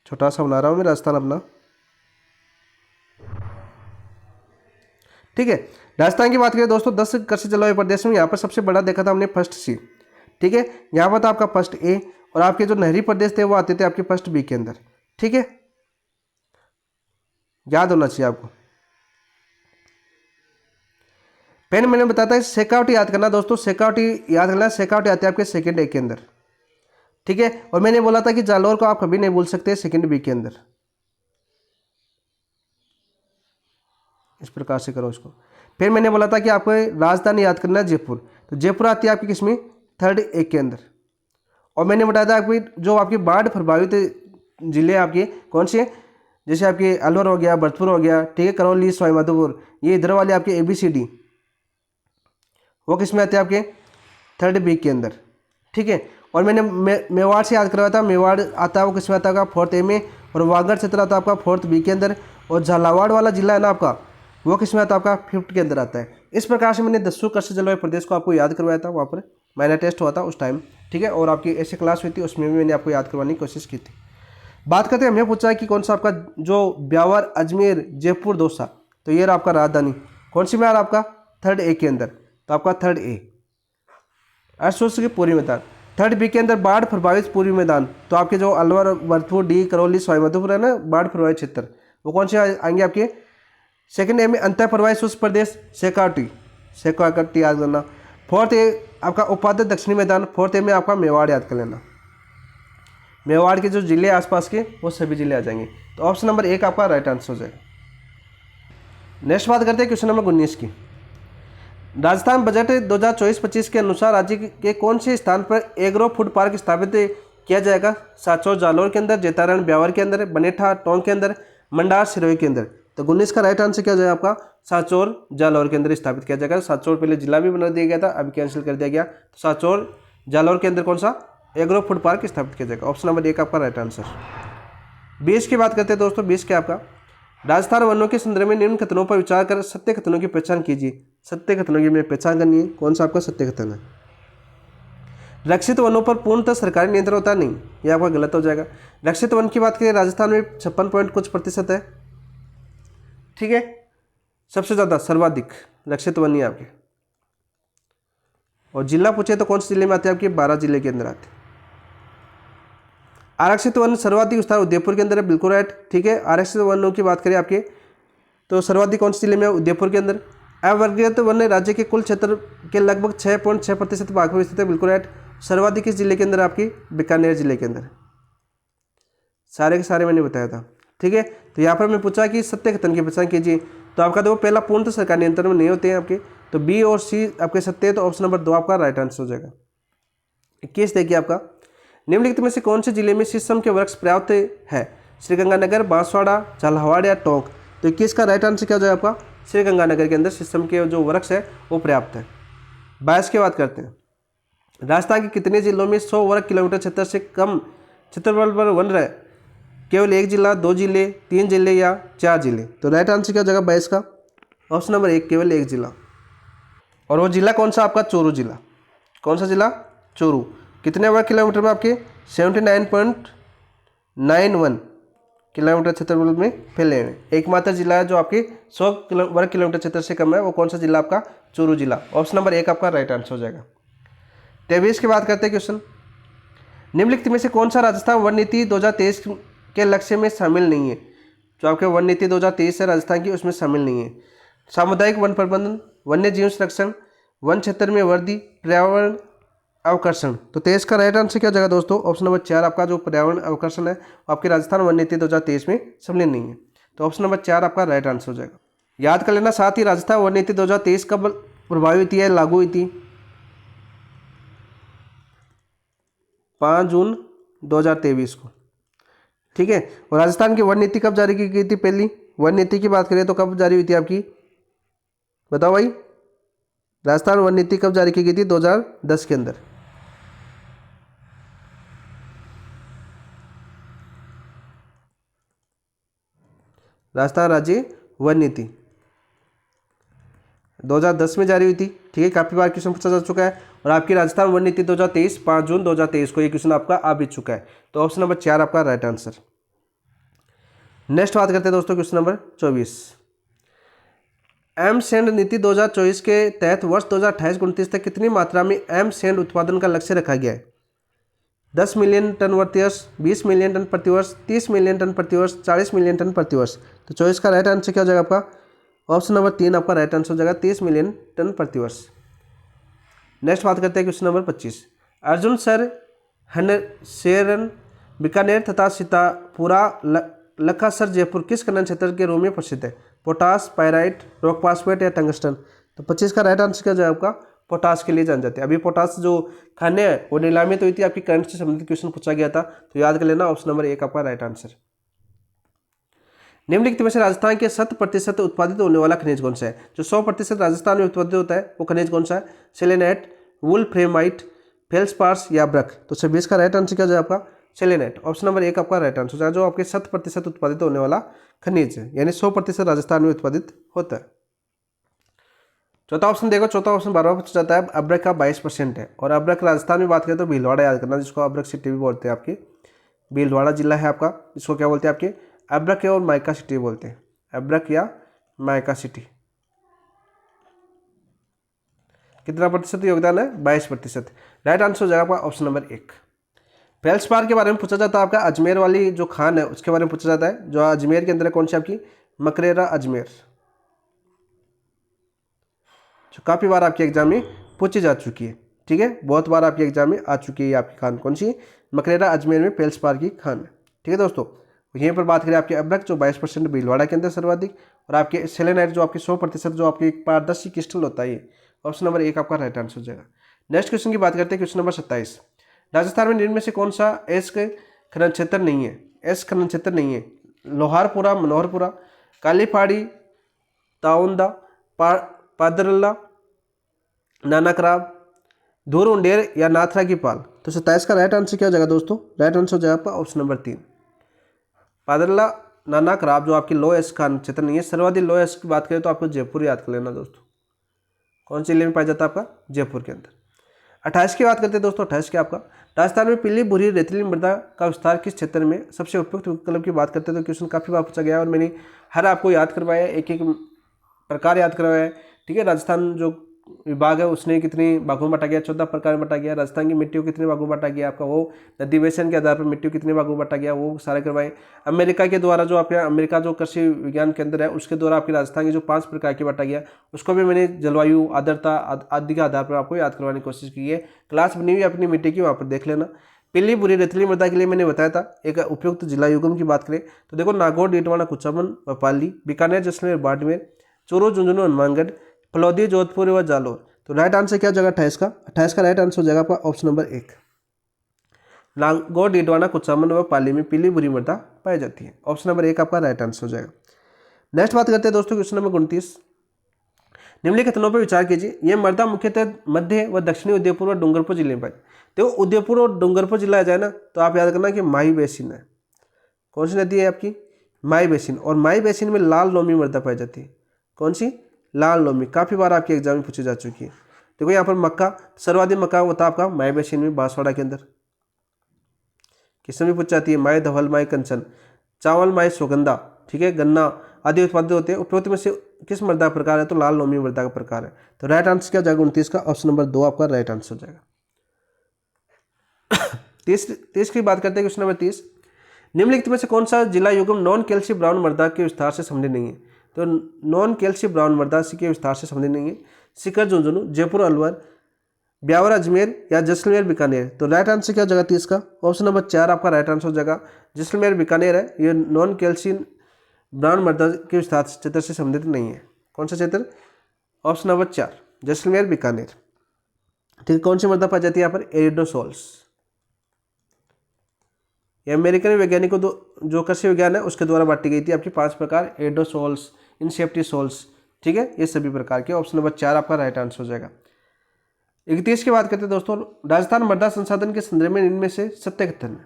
A: छोटा सा बना रहा हूं मैं राजस्थान अपना। ठीक है, राजस्थान की बात करें दोस्तों 10 कृषि जलवायु प्रदेश में, यहाँ पर सबसे बड़ा देखा था हमने फर्स्ट C। ठीक है, यहाँ पर था आपका फर्स्ट A, और आपके जो नहरी प्रदेश थे वो आते थे आपके फर्स्ट B के अंदर। ठीक है, याद होना चाहिए आपको। पहले मैंने बताया था शेखावटी याद करना दोस्तों, शेखावटी याद करना। शेखावटी आते हैं आपके सेकंड A के अंदर। ठीक है, और मैंने बोला था कि जालौर को आप कभी नहीं भूल सकते सेकंड B के अंदर। इस प्रकार से करो इसको। फिर मैंने बोला था कि आपको राजधानी याद करना है जयपुर, तो जयपुर आती है आपकी किसमें? थर्ड A के अंदर। और मैंने बताया था आपकी जो आपकी बाढ़ प्रभावित जिले आपके कौन से हैं? जैसे आपके अलवर हो गया, भरतपुर हो गया, ठीक है, करौली, सवाई माधोपुर, ये इधर वाले आपके ABCD वो किस में आते हैं आपके 3rd B के अंदर, ठीक है। और मैंने मेवाड़ से याद करवाया था, मेवाड़ आता है वो किस में आता है आपका 4th A में, और वागड़ क्षेत्र आता है आपका 4th B के अंदर, और झालावाड़ वाला जिला है ना आपका, वो किस में आता है आपका 5th के अंदर आता है। इस प्रकार से मैंने 10 कृषि जलवायु प्रदेश को आपको याद करवाया था, वहाँ पर माइनर टेस्ट हुआ था उस टाइम, ठीक है। और आपकी ऐसी क्लास हुई थी, उसमें भी मैंने आपको याद करवाने की कोशिश की थी। बात करते हैं, हमें पूछा है कि कौन सा आपका जो ब्यावर, अजमेर, जयपुर, दौसा, तो ये रहा आपका राजधानी, कौन सी में आ रहा आपका 3rd A के अंदर, तो आपका 3rd A। अशोक के पूर्वी मैदान, 3rd B के अंदर बाढ़ प्रभावित पूर्वी मैदान, तो आपके जो अलवर, भरतपुर, डी, करौली, सवाई माधोपुर है ना बाढ़ प्रभावित क्षेत्र, वो कौन से आएंगे आपके 2nd A में अंतर प्रभावित शुष्क प्रदेश, शेखावटी याद करना। 4th A आपका उपाध्याय दक्षिणी मैदान, 4th A में आपका मेवाड़ याद कर लेना। मेवाड़ के जो जिले आसपास के वो सभी जिले आ जाएंगे, तो ऑप्शन नंबर 1 आपका राइट आंसर हो जाएगा। नेक्स्ट बात करते हैं क्वेश्चन नंबर 19 की। राजस्थान बजट 2024-25 के अनुसार राज्य के कौन से स्थान पर एग्रो फूड पार्क स्थापित किया जाएगा? सांचौर जालौर के अंदर, जैतारण ब्यावर के अंदर, बनेठा टोंक के अंदर, मंडार सिरोही के अंदर। तो 19 का राइट आंसर क्या हो जाएगा आपका? सांचौर जालौर के अंदर स्थापित किया जाएगा। सांचौर पहले जिला भी बना दिया गया था, अभी कैंसिल कर दिया गया। तो सांचौर जालौर के अंदर कौन सा एग्रो फूड पार्क स्थापित किया जाएगा? ऑप्शन नंबर 1 आपका राइट आंसर। 20 की बात करते हैं दोस्तों। 20 क्या आपका? राजस्थान वनों के संदर्भ में निम्न कथनों पर विचार कर सत्य कथनों की पहचान कीजिए। सत्य कथनों की हमें पहचान करनी है। कौन सा आपका सत्य कथन है? रक्षित वनों पर पूर्णतः सरकारी नियंत्रण होता नहीं, यह आपका गलत हो जाएगा। रक्षित वन की बात करें राजस्थान में 56 पॉइंट कुछ प्रतिशत है, ठीक है, सबसे ज़्यादा सर्वाधिक रक्षित वन ही आपके। और जिला पूछे तो कौन से जिले में आते हैं आपके? 12 जिले के अंदर आते हैं। आरक्षित वन सर्वाधिक विस्तार उदयपुर के अंदर है, बिल्कुल राइट, ठीक है। आरक्षित वनों की बात करें आपके तो सर्वाधिक कौन से जिले में? उदयपुर के अंदर। अवर्गीकृत वन राज्य के कुल क्षेत्र के लगभग 6.6% भाग में स्थित है, बिल्कुल राइट। सर्वाधिक किस जिले के अंदर? आपकी बीकानेर जिले के अंदर। सारे के सारे मैंने बताया था, ठीक है। तो यहाँ पर मैं पूछा कि सत्य कथन की पहचान कीजिए, तो आपका देखो पहला पूर्णतः सरकारी नियंत्रण में नहीं होते हैं आपके, तो बी और सी आपके सत्य है, तो ऑप्शन नंबर 2 आपका राइट आंसर हो जाएगा। 21 देखिए आपका, निम्नलिखित में से कौन से जिले में शीशम के वृक्ष पर्याप्त है? श्रीगंगानगर, बांसवाड़ा, झालावाड़ या टोंक? तो 21 का राइट आंसर क्या हो जाएगा आपका? श्रीगंगानगर के अंदर शीशम के जो वृक्ष है वो पर्याप्त है। 22 की बात करते हैं। राजस्थान के कितने जिलों में 100 वर्ग किलोमीटर क्षेत्र से कम क्षेत्रफल पर वन रहे? केवल 1 जिला, 2 जिले, 3 जिले या 4 जिले? तो राइट आंसर क्या हो जाएगा 22 का? ऑप्शन नंबर 1 केवल 1 जिला। और वो जिला कौन सा आपका? चूरू जिला। कौन सा जिला? चूरू। कितने वर्ग किलोमीटर में? आपके 79.91 किलोमीटर क्षेत्रफल में फैले हुए। एकमात्र जिला है जो आपके 100 वर्ग किलोमीटर क्षेत्र से कम है, वो कौन सा जिला आपका? चूरू जिला। ऑप्शन नंबर 1 आपका राइट आंसर हो जाएगा। 23 की बात करते हैं क्वेश्चन। निम्नलिखित में से कौन सा राजस्थान वन नीति 2023 के लक्ष्य में शामिल नहीं है? जो आपके वन नीति 2023 है राजस्थान की, उसमें शामिल नहीं है। सामुदायिक वन प्रबंधन, वन्य जीव संरक्षण, वन क्षेत्र में वृद्धि, पर्यावरण अवकर्षण। तो 23 का राइट आंसर क्या हो जाएगा दोस्तों? ऑप्शन नंबर 4 आपका जो पर्यावरण अवकर्षण है आपके राजस्थान वन नीति 2023 में शामिल नहीं है, तो ऑप्शन नंबर 4 आपका राइट आंसर हो जाएगा। याद कर लेना। साथ ही राजस्थान वन नीति 2023 कब प्रभावी हुई थी, लागू हुई थी? 5 जून 2023 को, ठीक है। और राजस्थान की वन नीति कब जारी की गई थी? पहली वन नीति की बात करें तो कब जारी हुई थी आपकी? बताओ भाई, राजस्थान वन नीति कब जारी की गई थी? 2010 के अंदर। राजस्थान राज्य वन नीति 2010 में जारी हुई थी, ठीक है। काफी बार क्वेश्चन पूछा जा चुका है। और आपकी राजस्थान वन नीति 2023 5 जून 2023 को ये क्वेश्चन आपका आ भी चुका है, तो ऑप्शन नंबर 4 आपका राइट आंसर। नेक्स्ट बात करते हैं दोस्तों क्वेश्चन नंबर 24। एम सैंड नीति 2024 के तहत वर्ष 2028-29 तक कितनी मात्रा में एम सैंड उत्पादन का लक्ष्य रखा गया है? 10 मिलियन टन प्रतिवर्ष, 20 मिलियन टन प्रतिवर्ष, 30 मिलियन टन प्रतिवर्ष, 40 मिलियन टन प्रतिवर्ष? तो 24 का राइट आंसर क्या हो जाएगा आपका? ऑप्शन नंबर 3 आपका राइट आंसर हो जाएगा, 30 मिलियन टन प्रतिवर्ष। नेक्स्ट बात करते हैं question number 25। Arjun sir, Hanseran, Bikaner तथा सीतापुरा, लखासर, जयपुर किस खनन क्षेत्र के रूप में प्रसिद्ध है? पोटास, पायराइट, रॉक फास्फेट या टंगस्टन? तो 25 का राइट आंसर क्या जाए आपका? पोटास के लिए जान जाते हैं। अभी पोटास जो खाने हैं वो नीलामी तो हुई थी, आपकी करंट से संबंधित क्वेश्चन पूछा गया था, तो याद कर लेना। ऑप्शन नंबर 1 आपका राइट आंसर। निम्नलिखित में से राजस्थान के 100% उत्पादित होने वाला खनिज कौन सा है? जो 100% राजस्थान में उत्पादित होता है वो खनिज कौन सा है? सेलेनाइट, वुल्फ्रेमाइट, फेल्सपार्स या ब्रक। तो 26 का राइट आंसर क्या हो जाए आपका? सेलेनाइट। ऑप्शन नंबर 1 आपका राइट आंसर है, जो आपके 100% उत्पादित होने वाला खनिज है, यानी 100% राजस्थान में उत्पादित होता है। चौथा ऑप्शन देखो, चौथा ऑप्शन बार बार पूछा जाता है। अब्रक का 22% है, और अब्रक राजस्थान में बात करें तो भीलवाड़ा याद करना, जिसको अब्रक सिटी भी बोलते हैं। आपकी भीलवाड़ा जिला है आपका, जिसको क्या बोलते हैं? आपके अब्रक और माइका सिटी बोलते हैं, अब्रक या माइका सिटी। कितना प्रतिशत योगदान है? 22%। राइट आंसर हो जाएगा आपका ऑप्शन नंबर 1। फेल्सपार के बारे में पूछा जाता है आपका, अजमेर वाली जो खान है उसके बारे में पूछा जाता है, जो अजमेर के अंदर है, कौन सी आपकी? मकरेरा अजमेर, जो काफ़ी बार आपके एग्जाम में पूछी जा चुकी है। ठीक है, बहुत बार आपके एग्जाम में आ चुकी है आपकी खान, कौन सी? मकरेरा अजमेर में फेल्सपार की खान है। ठीक है दोस्तों, यहीं पर बात करें आपके अब्रक जो 22% भीलवाड़ा के अंदर सर्वाधिक, और आपके सेलेनाइट जो आपके 100% जो आपके पारदर्शी क्रिस्टल होता है, ये ऑप्शन नंबर 1 आपका राइट आंसर हो जाएगा। नेक्स्ट क्वेश्चन की बात करते हैं, क्वेश्चन नंबर 27। राजस्थान में निम्न में से कौन सा एस के खनन क्षेत्र नहीं है? एस खनन क्षेत्र नहीं है। लोहारपुरा, मनोहरपुरा, कालीपाड़ी, ताउंदा, पादरल्ला, नानाक्राब, धूरुंडेर या नाथरा की पाल। तो 27 का राइट आंसर क्या हो जाएगा दोस्तों? राइट आंसर हो जाएगा आपका ऑप्शन नंबर 3, पादरला, नानाक्राब, जो आपकी लो एस खान क्षेत्र नहीं है। सर्वाधिक लो एस की बात करें तो आपको जयपुर याद कर लेना दोस्तों। कौन से जिले में पाया जाता है? आपका जयपुर के अंदर। 28 की बात करते हैं दोस्तों। 28 क्या आपका? राजस्थान में पीली भूरी रेतीली मृदा का विस्तार किस क्षेत्र में सबसे उपयुक्त विकल्प की बात करते हैं? तो क्वेश्चन काफी बार पूछा गया है और मैंने हर आपको याद करवाया, एक एक प्रकार याद करवाया है। ठीक है, राजस्थान जो विभाग है उसने कितने भागों में बांटा गया? 14 प्रकार में बांटा गया। राजस्थान की मिट्टियों कितने भागों में बांटा गया आपका? वो नदी बेसिन के आधार पर मिट्टियों कितने भागों में बांटा गया, वो सारे करवाए। अमेरिका के द्वारा जो आपके अमेरिका जो कृषि विज्ञान केंद्र है उसके द्वारा आपकी राजस्थान की जो 5 प्रकार की बांटा गया, उसको भी मैंने जलवायु, आर्द्रता आदि के आधार पर आपको याद करवाने की कोशिश की है। क्लास बनी हुई अपनी मिट्टी की, वहाँ पर देख लेना। पीली भूरी रेतीली मृदा के लिए मैंने बताया था। एक उपयुक्त जिला युगम की बात करें तो देखो, नागौर, डीडवाना, कुचामन व पाली, बीकानेर, जैसलमेर, बाड़मेर, चूरू, झुंझुनू, हनुमानगढ़, फलौदी, जोधपुर व जालोर। तो राइट आंसर क्या हो जाएगा 28 का? 28 का राइट आंसर हो जाएगा आपका ऑप्शन नंबर 1, नागौर, डीडवाना, कुचामन व पाली में पीली भूरी मृदा पाई जाती है। ऑप्शन नंबर 1 आपका राइट आंसर हो जाएगा। नेक्स्ट बात करते हैं दोस्तों, क्वेश्चन नंबर 29। निम्नलिखित कथनों पर विचार कीजिए। यह मृदा मुख्यतः मध्य व दक्षिणी उदयपुर व डूंगरपुर जिले में पाई। तो उदयपुर और डूंगरपुर जिला आ जाए ना, तो आप याद करना कि माही बेसिन है। कौन सी नदी है आपकी? माही बेसिन। और माही बेसिन में लाल लोमी मृदा पाई जाती है। कौन सी? लाल लोमी। काफ़ी बार आपके एग्जाम में पूछी जा चुकी है। देखो यहाँ पर मक्का, सर्वाधिक मक्का होता है आपका माही बेसिन में, बांसवाड़ा के अंदर। किसमें भी पूछ जाती है? माही धवल, माही कंचन, चावल, माही सुगंधा, ठीक है, गन्ना आदि उत्पादित होते हैं। उपरोक्त में से किस मृदा प्रकार है? तो लाल लोमी मृदा का प्रकार है। तो राइट आंसर क्या हो जाएगा 29 का? ऑप्शन नंबर 2 आपका राइट आंसर हो जाएगा। 30 की बात करते हैं, क्वेश्चन नंबर 30। निम्नलिखित में से कौन सा जिला युगम नॉन कैल्शियम ब्राउन मृदा के विस्तार से संबंधित नहीं है? तो नॉन कैल्शियम ब्राउन मृदा के विस्तार से संबंधित नहीं है। सीकर, झुंझुनू, जयपुर, अलवर, ब्यावर, अजमेर या जैसलमेर, बीकानेर। तो राइट आंसर क्या हो जाएगा 30 का? ऑप्शन नंबर 4 आपका राइट आंसर हो जाएगा। जैसलमेर, बीकानेर है, ये नॉन कैल्शियम ब्राउन मृदा के विस्तार क्षेत्र से संबंधित नहीं है। कौन सा क्षेत्र? Option number 4, Jaisalmer, Bikaner. ठीक है, कौन सी मृदा पाई जाती है यहाँ पर? एरिडोसोल्स। ये अमेरिकन वैज्ञानिकों जो कृषि विज्ञान है उसके द्वारा बांटी गई थी आपकी 5 प्रकार, एरिडोसोल्स, इनसेप्टिसोल्स। ठीक है, ये सभी प्रकार के। ऑप्शन नंबर 4 आपका राइट आंसर हो जाएगा। 31 की बात करते हैं दोस्तों। राजस्थान मृदा संसाधन के संदर्भ में इनमें से सत्य कथन है।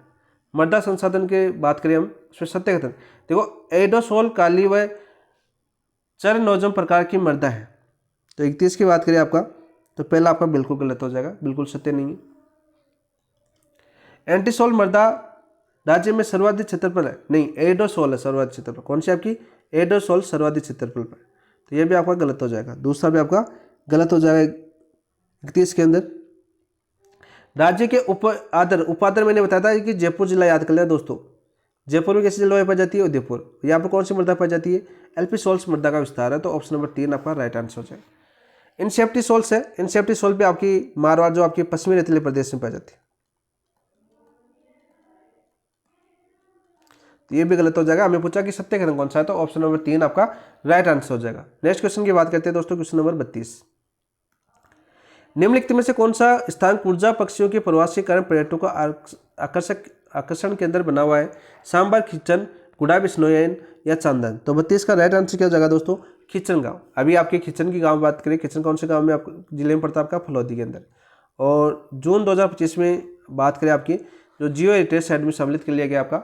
A: मृदा संसाधन की बात करें हम, उसमें सत्य कथन देखो, एरिडोसोल काली व चरनोजम प्रकार की मृदा है। तो 31 की बात करें आपका, तो पहला आपका बिल्कुल गलत हो जाएगा, बिल्कुल सत्य नहीं है। एंटीसोल मृदा राज्य में सर्वाधिक क्षेत्रफल है, नहीं, एरिडोसोल है सर्वाधिक क्षेत्रफल। कौन सी आपकी? एरिडोसोल सर्वाधिक क्षेत्रफल पर। तो ये भी आपका गलत हो जाएगा, दूसरा भी आपका गलत हो जाएगा 31 के अंदर। राज्य के उपादर मैंने बताया था कि जयपुर जिला याद कर लिया दोस्तों। जयपुर में कैसी जलवायु पाई जाती है? उदयपुर। यहाँ पर कौन सी मृदा पाई जाती है? एल्पिसोल्स मृदा का विस्तार है। तो ऑप्शन नंबर 3 आपका राइट आंसर हो जाएगा। इनसेप्टिसोल्स है, इनसेप्टिसोल पे आपकी मारवाड़ जो आपकी पश्चिमी रेतीले प्रदेश में पाई जाती है। तो ये भी गलत हो जाएगा। हमें पूछा कि सत्य कथन कौन सा है, तो ऑप्शन नंबर 3 आपका राइट आंसर हो जाएगा। नेक्स्ट क्वेश्चन की बात करते हैं दोस्तों, क्वेश्चन नंबर 32। निम्नलिखित में से कौन सा स्थान कुर्जा पक्षियों के प्रवास के कारण पर्यटकों का आकर्षण केंद्र बना हुआ है? सांबर, खिचन, गुड़ा बिश्नोई या चांदन। तो 32 का राइट आंसर क्या हो जाएगा दोस्तों, खिचन गाँव। अभी आपके खिचन की गाँव बात करें, खिचन कौन से गाँव में आपको जिले में पड़ता है, आपका फलौदी के अंदर। और जून 2025 में बात करें आपकी जो जियो हेरिटेज साइट में सम्मिलित कर लिया गया आपका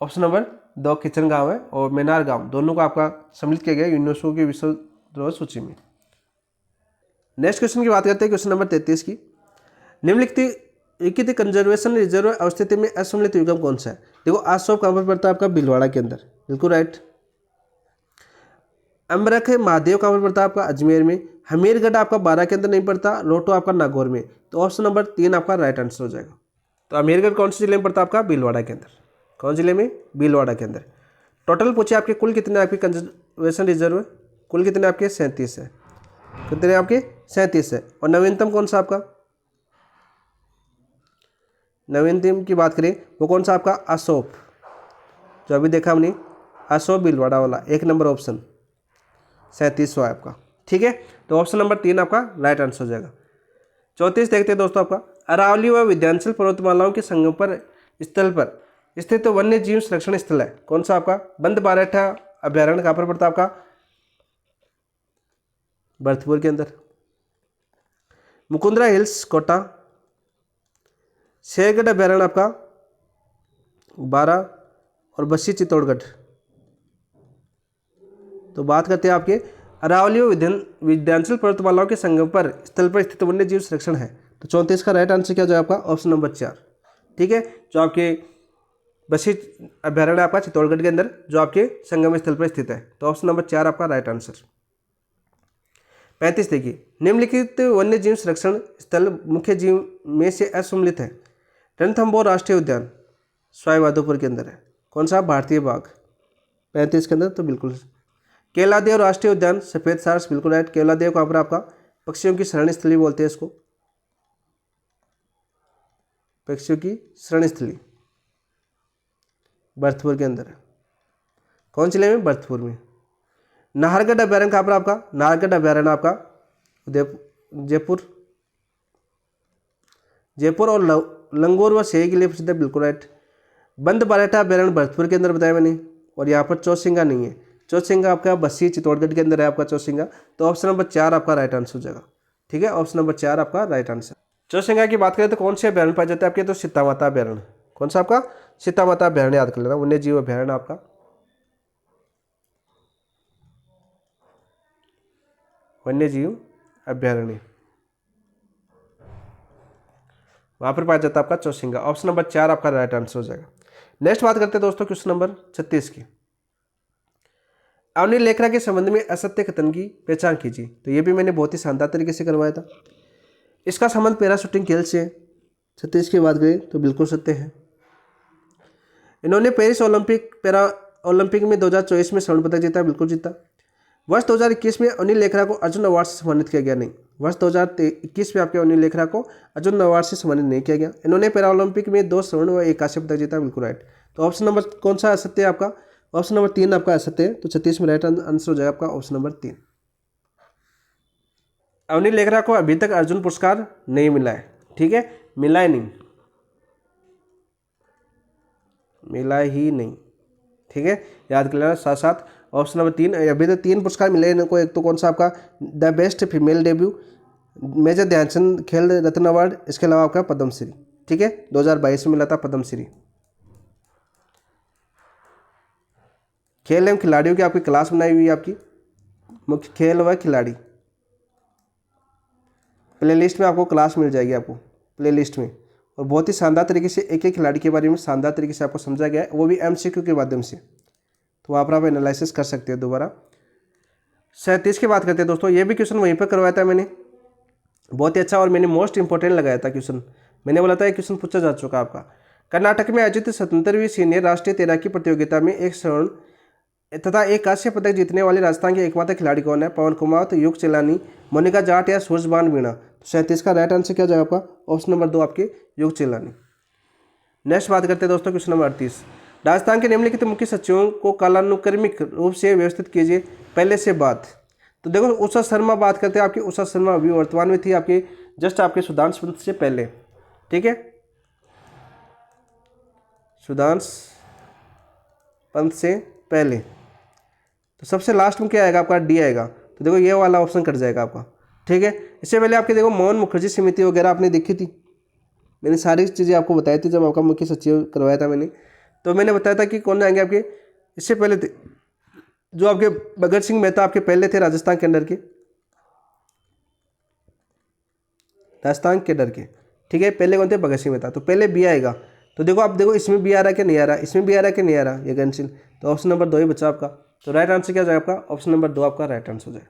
A: ऑप्शन नंबर 2 खिचन गाँव है और मेनार गाँव, दोनों को आपका सम्मिलित किया गया यूनेस्को की विश्व धरोहर सूची में। नेक्स्ट क्वेश्चन की बात करते हैं, क्वेश्चन नंबर 33 की। निम्नलिखित कंजर्वेशन रिजर्व अवस्थिति में असम्मिलित युग्म कौन सा है। देखो आसोप कहाँ पर पड़ता है, आपका भीलवाड़ा के अंदर, बिल्कुल राइट। अमरख महादेव कहाँ पर पड़ता है, आपका अजमेर में। हमीरगढ़ आपका बारा के अंदर नहीं पड़ता, लोटो आपका नागौर में। तो ऑप्शन नंबर 3 आपका राइट आंसर हो जाएगा। तो अमीरगढ़ कौन से जिले में पड़ता है, आपका भीलवाड़ा के अंदर। कौन जिले में, भीलवाड़ा के अंदर। टोटल पूछे आपके कुल कितने आपके कंजर्वेशन रिजर्व, कुल कितने आपके 37 है, कितने आपके 37 है। और नवीनतम कौन सा आपका, नवीनतम की बात करें वो कौन सा आपका अशोक, जो अभी देखा हमने अशोक भीलवाड़ा वाला, 1 नंबर ऑप्शन 3700 है आपका। ठीक है, तो ऑप्शन नंबर 3 आपका राइट आंसर हो जाएगा। 34 देखते हैं दोस्तों, आपका अरावली व विंध्याचल पर्वतमालाओं के संगम पर स्थल पर स्थित वन्य जीव संरक्षण स्थल है कौन सा आपका। बंद बाराठा अभ्यारण्य कहाँ पर पड़ता है, आपका भरतपुर के अंदर। मुकुंदरा हिल्स कोटा। शेरगढ़ अभ्यारण्य आपका 12 और बस्सी चित्तौड़गढ़। तो बात करते हैं आपके अरावली व विंध्याचल पर्वतमालाओं के संगम पर स्थल पर स्थित वन्य जीव संरक्षण है। तो 34 का राइट आंसर क्या हो जाएगा आपका, ऑप्शन नंबर 4। ठीक है, जो आपके बस्सी अभ्यारण्य आपका चित्तौड़गढ़ के अंदर जो आपके संगम स्थल पर स्थित है। तो ऑप्शन नंबर 4 आपका राइट आंसर। 35 देखिए, निम्नलिखित वन्य जीव संरक्षण स्थल मुख्य जीव में से असम्मिलित है। रणथंभौर राष्ट्रीय उद्यान सवाई माधोपुर के अंदर है कौन सा, भारतीय बाघ 35 के अंदर। तो बिल्कुल। केवलादेव राष्ट्रीय उद्यान सफेद सारस, बिल्कुल राइट। केवलादेव कहाँ पर आपका, पक्षियों की शरण स्थली बोलते हैं इसको, पक्षियों की शरण स्थली भरतपुर के अंदर है। कौन जिले में, भरतपुर में। नाहरगढ़ अभ्यारण्य कहाँ पर आपका, नाहरगढ़ अभ्यारण्य आपका जयपुर और लंगोर व शेर के लिए प्रसिद्ध है, बिल्कुल राइट। बंद बाराठा अभ्यारण्य भरतपुर के अंदर बताया मैंने। और यहाँ पर चौसिंगा नहीं है, चौसिंगा आपका बस्सी चित्तौड़गढ़ के अंदर है आपका चौसिंगा। तो ऑप्शन नंबर 4 आपका राइट आंसर हो जाएगा। ठीक है, ऑप्शन नंबर 4 आपका राइट आंसर। चौसिंगा की बात करें तो कौन से अभ्यारण्य पाए जाते हैं आपके, तो सीता माता अभ्यारण्य। कौन सा आपका, सीता माता अभ्यारण्य याद कर लेना, वन्य जीव अभ्यारण्य आपका वन्य जीव अभ्यारण्य, वहां पर पाया जाता है आपका चौसिंगा। ऑप्शन नंबर 4 आपका राइट आंसर हो जाएगा। नेक्स्ट बात करते हैं दोस्तों क्वेश्चन नंबर 36 की। अवनी लेखरा के संबंध में असत्य कथन की पहचान कीजिए। तो ये भी मैंने बहुत ही शानदार तरीके से करवाया था। इसका संबंध पैराशूटिंग खेल से है। 36 की बात करें तो बिल्कुल सत्य है। इन्होंने पेरिस पैरा ओलंपिक में 2024 में स्वर्ण पदक जीता, बिल्कुल जीता। वर्ष 2021 में अनिल लेखरा को अर्जुन अवार्ड से सम्मानित किया गया, नहीं। वर्ष 2021 में आपके अनिल लेखरा को अर्जुन अवार्ड से सम्मानित नहीं किया गया। इन्होंने पैरा ओलंपिक में 2 स्वर्ण व 1 कांस्य पदक जीता, बिल्कुल राइट। तो ऑप्शन नंबर कौन सा असत्य है आपका, ऑप्शन नंबर 3 आपका असत्य है। तो 36 में राइट आंसर हो जाएगा आपका ऑप्शन नंबर 3। अनिल लेखरा को अभी तक अर्जुन पुरस्कार नहीं मिला है, ठीक है, मिला ही नहीं, मिला ही नहीं, ठीक है, याद कर लेना साथ साथ। ऑप्शन नंबर 3, अभी तो 3 पुरस्कार मिले इनको। एक तो कौन सा आपका the best female debut, major Dhyanchand Khel Ratna award, इसके अलावा आपका पद्मश्री, ठीक है, 2022 में मिला था पद्मश्री। खेल एवं खिलाड़ियों की आपकी क्लास बनाई हुई है, आपकी मुख्य खेल व खिलाड़ी प्लेलिस्ट में आपको क्लास मिल जाएगी, आपको प्लेलिस्ट में। और बहुत ही शानदार तरीके से एक एक खिलाड़ी के बारे में शानदार तरीके से आपको समझा गया है, वो भी MCQ के माध्यम से। तो वहाँ पर आप एनालिसिस कर सकते हैं दोबारा। 37 की बात करते हैं दोस्तों, ये भी क्वेश्चन वहीं पर करवाया था मैंने, बहुत ही अच्छा और मैंने मोस्ट इंपॉर्टेंट लगाया था क्वेश्चन। मैंने बोला था ये क्वेश्चन पूछा जा चुका आपका। कर्नाटक में आयोजित 77वीं सीनियर राष्ट्रीय तैराकी प्रतियोगिता में 1 स्वर्ण तथा 1 कांस्य पदक जीतने वाले राजस्थान के एकमात्र खिलाड़ी कौन है। पवन कुमार, युग चेलानी, मोनिका जाट या सूरजबान मीणा। 37 का राइट आंसर क्या जाएगा आपका, ऑप्शन नंबर 2 आपके युग चेलानी। नेक्स्ट बात करते हैं दोस्तों क्वेश्चन नंबर 38। राजस्थान के निम्नलिखित मुख्य सचिवों को कालानुक्रमिक रूप से व्यवस्थित कीजिए, पहले से बाद। तो देखो उषा शर्मा बात करते हैं, आपकी उषा शर्मा अभी वर्तमान में थी आपके जस्ट आपके सुधांशु पंत से पहले, ठीक है, सुधांशु पंथ से पहले। तो सबसे लास्ट में क्या आएगा आपका, डी आएगा। तो देखो ये वाला ऑप्शन कट जाएगा आपका, ठीक है। इससे पहले आपके देखो मोहन मुखर्जी समिति वगैरह आपने देखी थी, मैंने सारी चीज़ें आपको बताई थी जब आपका मुख्य सचिव करवाया था मैंने। तो मैंने बताया था कि कौन आएंगे आपके, इससे पहले थे जो आपके भगत सिंह मेहता आपके पहले थे राजस्थान के अंदर के, राजस्थान के अंदर के, ठीक है। पहले कौन थे, भगत सिंह मेहता। तो पहले बी आएगा। तो देखो आप देखो इसमें भी आ रहा है कि नहीं आ रहा, इसमें भी आ रहा है कि नहीं आ रहा, ये गणशील। तो ऑप्शन नंबर 2 ही बचा आपका। तो राइट आंसर क्या हो जाएगा आपका, ऑप्शन नंबर 2 आपका राइट आंसर हो जाएगा,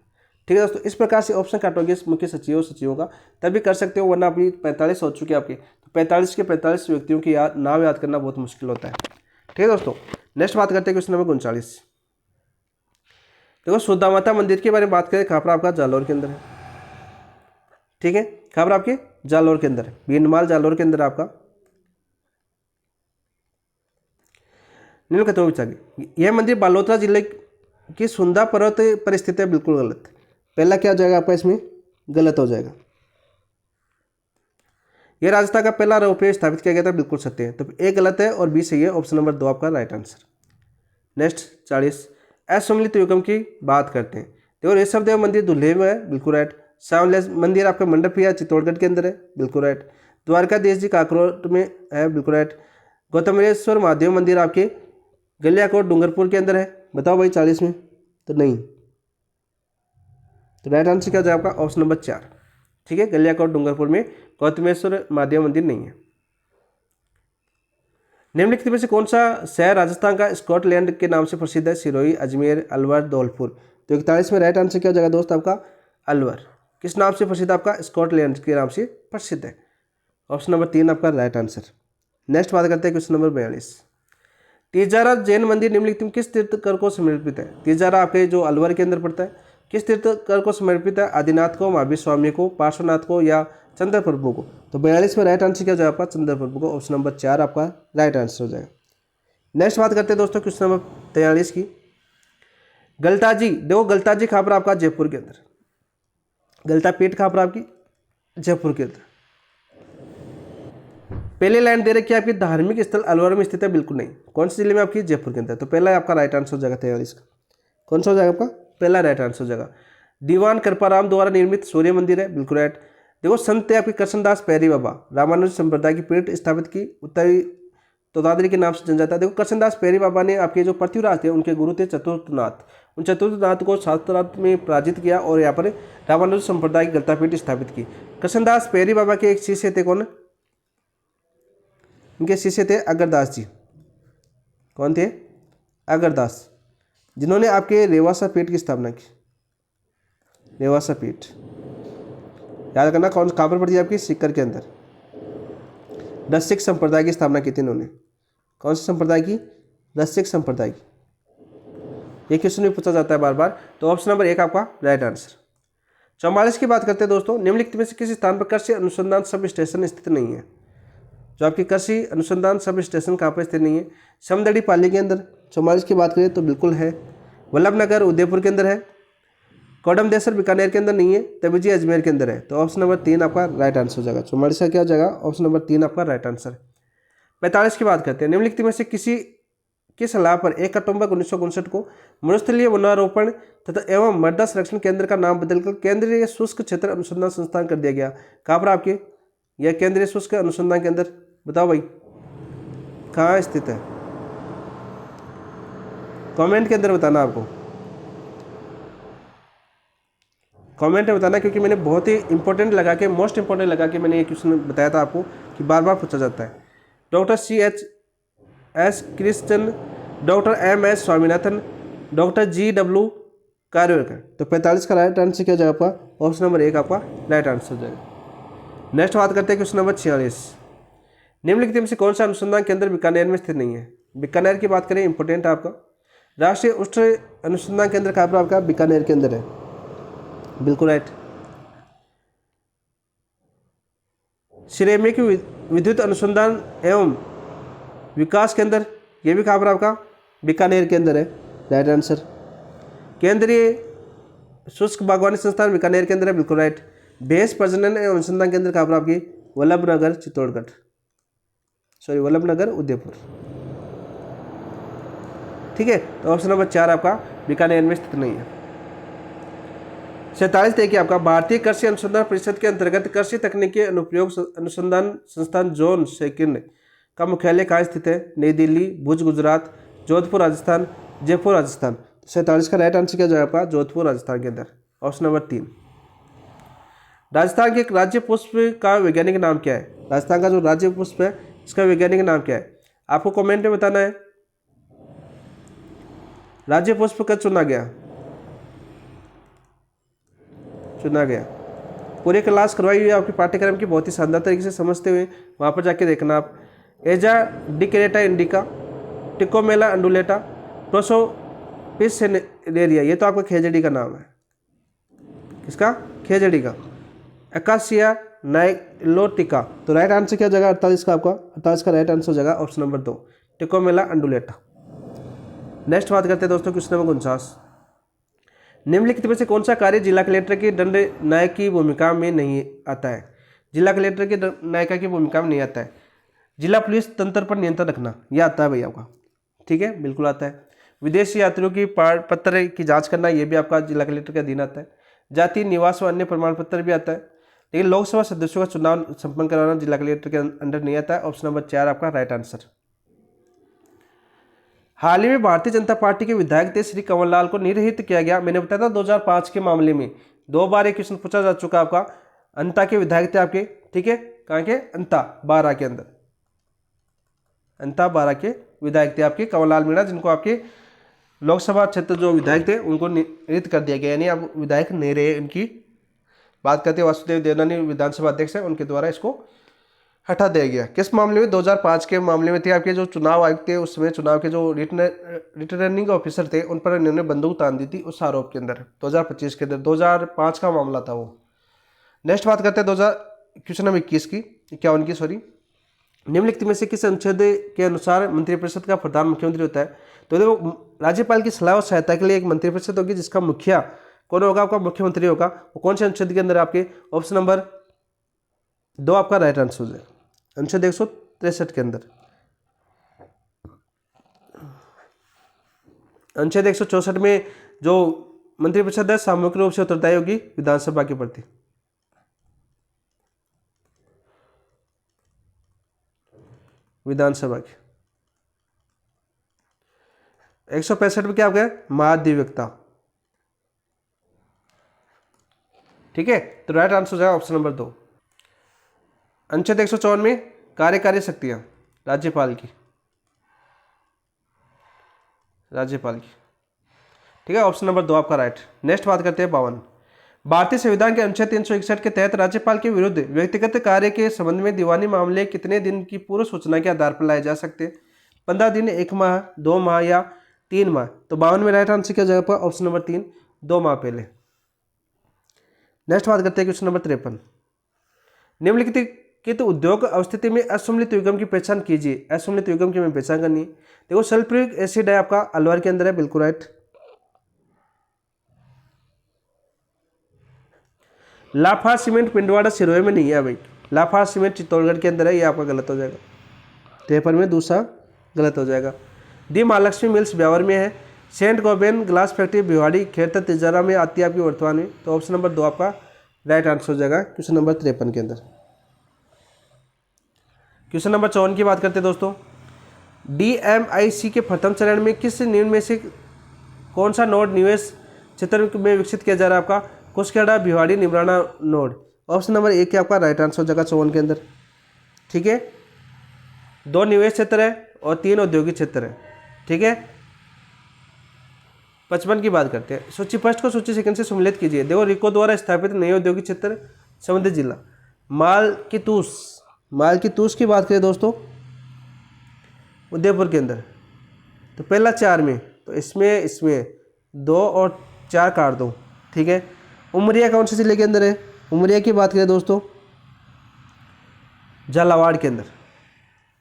A: ठीक है दोस्तों। इस प्रकार से ऑप्शन काटोगे मुख्य सचिवों का, तभी कर सकते हो, वरना अभी 45 हो चुके आपके। तो 45 के 45 व्यक्तियों की नाम याद करना बहुत मुश्किल होता है, ठीक है दोस्तों। नेक्स्ट बात करते हैं क्वेश्चन नंबर 39। देखो सुधा माता मंदिर के बारे में बात करें, कहाँ पर आपका, जालौर के अंदर है, ठीक है। कहाँ पर आपके, जालौर के अंदर है, बीनमाल जालौर के अंदर आपका। निम्नलिखित में पूछा गया, यह मंदिर बालोतरा जिले की सुंदा पर्वत पर स्थित है, बिल्कुल गलत। पहला क्या हो जाएगा आपका, इसमें गलत हो जाएगा। यह राजस्थान का पहला रोपवे स्थापित किया गया था, बिल्कुल सत्य है। तो ए गलत है और बी सही है, ऑप्शन नंबर 2 आपका राइट आंसर। नेक्स्ट 40, असम्मिलित युगम की बात करते हैं। देखो ऋषभ देव मंदिर धुले में है, बिल्कुल राइट। श्यामलेस मंदिर आपका मंडपिया चित्तौड़गढ़ के अंदर है, बिल्कुल राइट। द्वारकाधीश जी काकरोट में है, बिल्कुल राइट। गौतमेश्वर महादेव मंदिर आपके गलियाकोट डूंगरपुर के अंदर है, बताओ भाई 40 में, तो नहीं। तो राइट आंसर क्या हो जाएगा आपका, ऑप्शन नंबर 4, ठीक है। गलियाकोट डूंगरपुर में गौतमेश्वर महादेव मंदिर नहीं है। निम्नलिखित में से कौन सा शहर राजस्थान का स्कॉटलैंड के नाम से प्रसिद्ध है, सिरोही, अजमेर, अलवर, धौलपुर। तो 41 में राइट आंसर क्या हो जाएगा दोस्त आपका, अलवर। किस नाम से प्रसिद्ध, आपका स्कॉटलैंड के नाम से प्रसिद्ध है, ऑप्शन नंबर 3 आपका राइट आंसर। नेक्स्ट बात करते हैं क्वेश्चन नंबर 42। तिजारा जैन मंदिर निम्नलिखित में किस तीर्थकर को समर्पित है। तिजारा आपके जो अलवर के अंदर पड़ता है, किस तीर्थकर को समर्पित है, आदिनाथ को, महावीर स्वामी को, पार्श्वनाथ को या चंद्र प्रभु को। तो 42 में राइट आंसर क्या हो जाएगा आपका, चंद्र प्रभु को, ऑप्शन नंबर 4 आपका राइट आंसर हो जाएगा। नेक्स्ट बात करते हैं दोस्तों क्वेश्चन नंबर 43 की। गलताजी, देखो गलताजी कहाँ पर आपका, जयपुर के अंदर। गलता पीठ कहाँ पर आपकी, जयपुर के अंदर। पहली लाइन दे रखी है आपकी, धार्मिक स्थल अलवर में स्थित है, बिल्कुल नहीं। कौन से जिले में आपकी, जयपुर के अंदर। तो पहला आपका राइट आंसर हो जाएगा 43 का, कौन सा हो जाएगा आपका, पहला राइट आंसर हो जाएगा। दीवान कृपाराम द्वारा निर्मित सूर्य मंदिर है, बिल्कुल राइट। देखो संत आपके कृष्णदास पैरी बाबा रामानुज संप्रदाय की पीठ स्थापित की, उत्तरी तोताद्री के नाम से जन जाता है। देखो कृष्णदास पैरी बाबा ने आपके जो पृथ्वीराज थे उनके गुरु थे चतुर्थनाथ, उन चतुर्थनाथ को शास्त्रार्थ में पराजित किया और यहाँ पर रामानुज संप्रदाय की गलतापीठ स्थापित की। कृष्णदास पैरी बाबा के एक शिष्य थे, कौन, इनके शिष्य थे अगरदास जी। कौन थे, अगरदास, जिन्होंने आपके रेवासा पीठ की स्थापना की। रेवासा पीठ याद करना, कौन कहाँ पर पड़ती है आपकी, सीकर के अंदर। रसिक संप्रदाय की स्थापना की थी इन्होंने। कौन से संप्रदाय की, रसिक संप्रदाय की। ये क्वेश्चन भी पूछा जाता है बार बार। तो ऑप्शन नंबर 1 आपका राइट आंसर। 44 की बात करते हैं दोस्तों। निम्नलिखित में से किस स्थान पर कृषि अनुसंधान सब स्टेशन स्थित नहीं है। जो आपकी कृषि अनुसंधान सब स्टेशन कहाँ पर स्थित नहीं है, समदड़ी पाली के अंदर। 44 की बात करें तो बिल्कुल है। वल्लभनगर उदयपुर के अंदर है। कोडमदेसर बीकानेर के अंदर नहीं है। तबीजी अजमेर के अंदर है। तो ऑप्शन नंबर 3 आपका राइट आंसर हो जाएगा। 44 का क्या हो जाएगा, ऑप्शन नंबर 3 आपका राइट आंसर। 45 की बात करते हैं। निम्नलिखित में से किसी की सलाह पर 1 अक्टूबर 1959 को मरुस्थलीय वनारोपण तथा एवं मृदा संरक्षण केंद्र का नाम बदलकर केंद्रीय शुष्क क्षेत्र अनुसंधान संस्थान कर दिया गया। कहाँ पर आपके, यह केंद्रीय शुष्क अनुसंधान केंद्र, बताओ भाई कहाँ स्थित है, कमेंट के अंदर बताना। आपको कमेंट में बताना, क्योंकि मैंने बहुत ही इंपॉर्टेंट लगा के, मोस्ट इंपॉर्टेंट लगा के मैंने ये क्वेश्चन बताया था आपको कि बार बार पूछा जाता है। Doctor CHS Krishnan, doctor MS Swaminathan, doctor GW कार्यकर। तो 45 का राइट आंसर क्या हो जाएगा आपका, ऑप्शन नंबर 1 आपका राइट आंसर हो जाएगा। नेक्स्ट बात करते हैं क्वेश्चन नंबर 46। निम्नलिखित में से कौन सा अनुसंधान केंद्र बीकानेर में स्थित नहीं है। बीकानेर की बात करें, इंपॉर्टेंट है आपका। राष्ट्रीय उच्च अनुसंधान केंद्र कहाँ पर आपका, बीकानेर के अंदर है, बिल्कुल राइट। सिरेमिक विद्युत अनुसंधान एवं विकास केंद्र, ये भी कहाँ पर आपका, बीकानेर के अंदर है, राइट आंसर। केंद्रीय शुष्क बागवानी संस्थान बीकानेर के अंदर है, बिल्कुल राइट। भैंस प्रजनन एवं अनुसंधान केंद्र कहाँ पर आपकी, वल्लभनगर चित्तौड़गढ़, वल्लभनगर उदयपुर, ठीक है, तो ऑप्शन नंबर 4 आपका बीकानेर में स्थित नहीं है। 47 देखिए आपका, भारतीय कृषि अनुसंधान परिषद के अंतर्गत कृषि तकनीकी अनुप्रयोग अनुसंधान संस्थान जोन सेकंड का मुख्यालय कहाँ स्थित है? नई दिल्ली, भुज गुजरात, जोधपुर राजस्थान, जयपुर राजस्थान। 47 का राइट आंसर क्या जाएगा आपका? जोधपुर राजस्थान के अंदर, ऑप्शन नंबर 3। राजस्थान के एक राज्य पुष्प का वैज्ञानिक नाम क्या है? राजस्थान का जो राज्य पुष्प है इसका वैज्ञानिक नाम क्या है? आपको कमेंट में बताना है। राज्य पुष्प कब चुना गया? पूरी क्लास करवाई हुई है आपके पाठ्यक्रम की, बहुत ही शानदार तरीके से समझते हुए वहाँ पर जाके देखना आप। एजा डिक्रेटा इंडिका, टिकोमेला अंडुलेटा, प्रोसोपिस सेनेरिया, ये तो आपका खेजड़ी का नाम है। किसका? खेजड़ी का। अकासिया नाइलोटिका, तो राइट आंसर क्या जगह 48 का आपका? 48 का राइट आंसर जगह ऑप्शन नंबर 2, टिकोमेला अंडुलेटा। नेक्स्ट बात करते हैं दोस्तों क्वेश्चन नंबर 49। निम्नलिखित में से कौन सा कार्य जिला कलेक्टर की दंड नायक की भूमिका में नहीं आता है? जिला कलेक्टर की नायिका की भूमिका में नहीं आता है। जिला पुलिस तंत्र पर नियंत्रण रखना, यह आता है भैया आपका, ठीक है, बिल्कुल आता है। विदेशी यात्रियों की पत्र की जांच करना, यह भी आपका जिला कलेक्टर के अधीन आता है। जाति निवास व अन्य प्रमाण पत्र भी आता है। लेकिन लोकसभा सदस्यों का चुनाव संपन्न कराना जिला कलेक्टर के अंडर नहीं आता है। ऑप्शन नंबर 4 आपका राइट आंसर। हाल ही में भारतीय जनता पार्टी के विधायक थे श्री कंवर लाल को निरहित किया गया। मैंने बताया था 2005 के मामले में 2 बार ये क्वेश्चन पूछा जा चुका आपका। अंता के विधायक थे आपके, ठीक है, कहाँ के? अंता 12 के अंदर, अंता 12 के विधायक थे आपके कंवर लाल मीणा, जिनको आपके लोकसभा क्षेत्र जो विधायक थे उनको निरहित कर दिया गया, यानी अब विधायक नहीं रहे। इनकी बात करते वासुदेव देवनानी विधानसभा अध्यक्ष है, उनके द्वारा इसको हटा दिया गया। किस मामले में? 2005 के मामले में थे आपके जो चुनाव आयुक्त थे, उसमें चुनाव के जो रिटर्निंग ऑफिसर थे उन पर इन्होंने बंदूक तान दी थी उस आरोप के अंदर, 2025 के अंदर। 2005 का मामला था वो। नेक्स्ट बात करते हैं क्वेश्चन नंबर 51 की सॉरी। निम्नलिखित में से किस अनुच्छेद के अनुसार मंत्रिपरिषद का प्रधान मुख्यमंत्री होता है? तो देखो, राज्यपाल की सलाह और सहायता के लिए एक मंत्रिपरिषद होगी जिसका मुखिया कौन होगा? आपका मुख्यमंत्री होगा। वो कौन से अनुच्छेद के अंदर? आपके ऑप्शन नंबर 2 आपका राइट आंसर है, अनुच्छेद 163 के अंदर। अनुच्छेद 164 में जो मंत्रिपरिषद है सामूहिक रूप से उत्तरदायी होगी विधानसभा के प्रति। विधानसभा की 165 में क्या हो गया? महाधिवक्ता, ठीक है, तो राइट आंसर हो जाएगा ऑप्शन नंबर 2। अनुच्छेद 154 में कार्यकारी शक्तियां राज्यपाल की, ठीक है, ऑप्शन नंबर 2 आपका राइट। नेक्स्ट बात करते हैं 52। भारतीय संविधान के अनुच्छेद 361 के तहत राज्यपाल के विरुद्ध व्यक्तिगत कार्य के संबंध में दीवानी मामले कितने दिन की पूर्व सूचना के आधार पर लाए जा सकते हैं? 15 दिन, 1 माह, 2 माह या 3 माह। तो 52 में राइट आंसर क्या जगह पर? ऑप्शन नंबर 3, 2 माह पहले। नेक्स्ट बात करते हैं क्वेश्चन नंबर 53। निम्नलिखित उद्योग अवस्थिति में असम्मिलित युग्म की पहचान कीजिए। असम्मिलित युग्म की हमें पहचान करनी है। देखो, सल्फ्यूरिक एसिड है आपका अलवर के अंदर है, बिल्कुल राइट। लाफा सीमेंट पिंडवाड़ा सिरोही में नहीं है भाई, लाफा सीमेंट चित्तौड़गढ़ के अंदर है, ये आपका गलत हो जाएगा। 53 में दूसरा गलत हो जाएगा। दी महालक्ष्मी मिल्स ब्यावर में है। Saint Gobain glass factory Bhiwadi खेतर तिजारा में आती है आपकी वर्तमान में। तो ऑप्शन नंबर 2 आपका राइट आंसर हो जाएगा क्वेश्चन नंबर 53 के अंदर। क्वेश्चन नंबर 54 की बात करते हैं दोस्तों। DMIC के प्रथम चरण में किस निम्न में से कौन सा नोड निवेश क्षेत्र में विकसित किया जा रहा है? आपका Kushkheda Bhiwadi Neemrana node. Option number 1 आपका राइट आंसर हो जाएगा 54 के अंदर, ठीक है। 2 निवेश क्षेत्र है और 3 औद्योगिक क्षेत्र है, ठीक है। 55 की बात करते हैं। सूची फर्स्ट को सूची सेकंड से सम्मिलित कीजिए। देखो, रिको द्वारा स्थापित नए औद्योगिक क्षेत्र संबंधित जिला। मालकीतूस की बात करें दोस्तों, उदयपुर के अंदर, तो पहला 4 में, तो इसमें 2 और 4 काट दो, ठीक है। उमरिया कौन से जिले के अंदर है? उमरिया की बात करें दोस्तों, झालावाड़ के अंदर।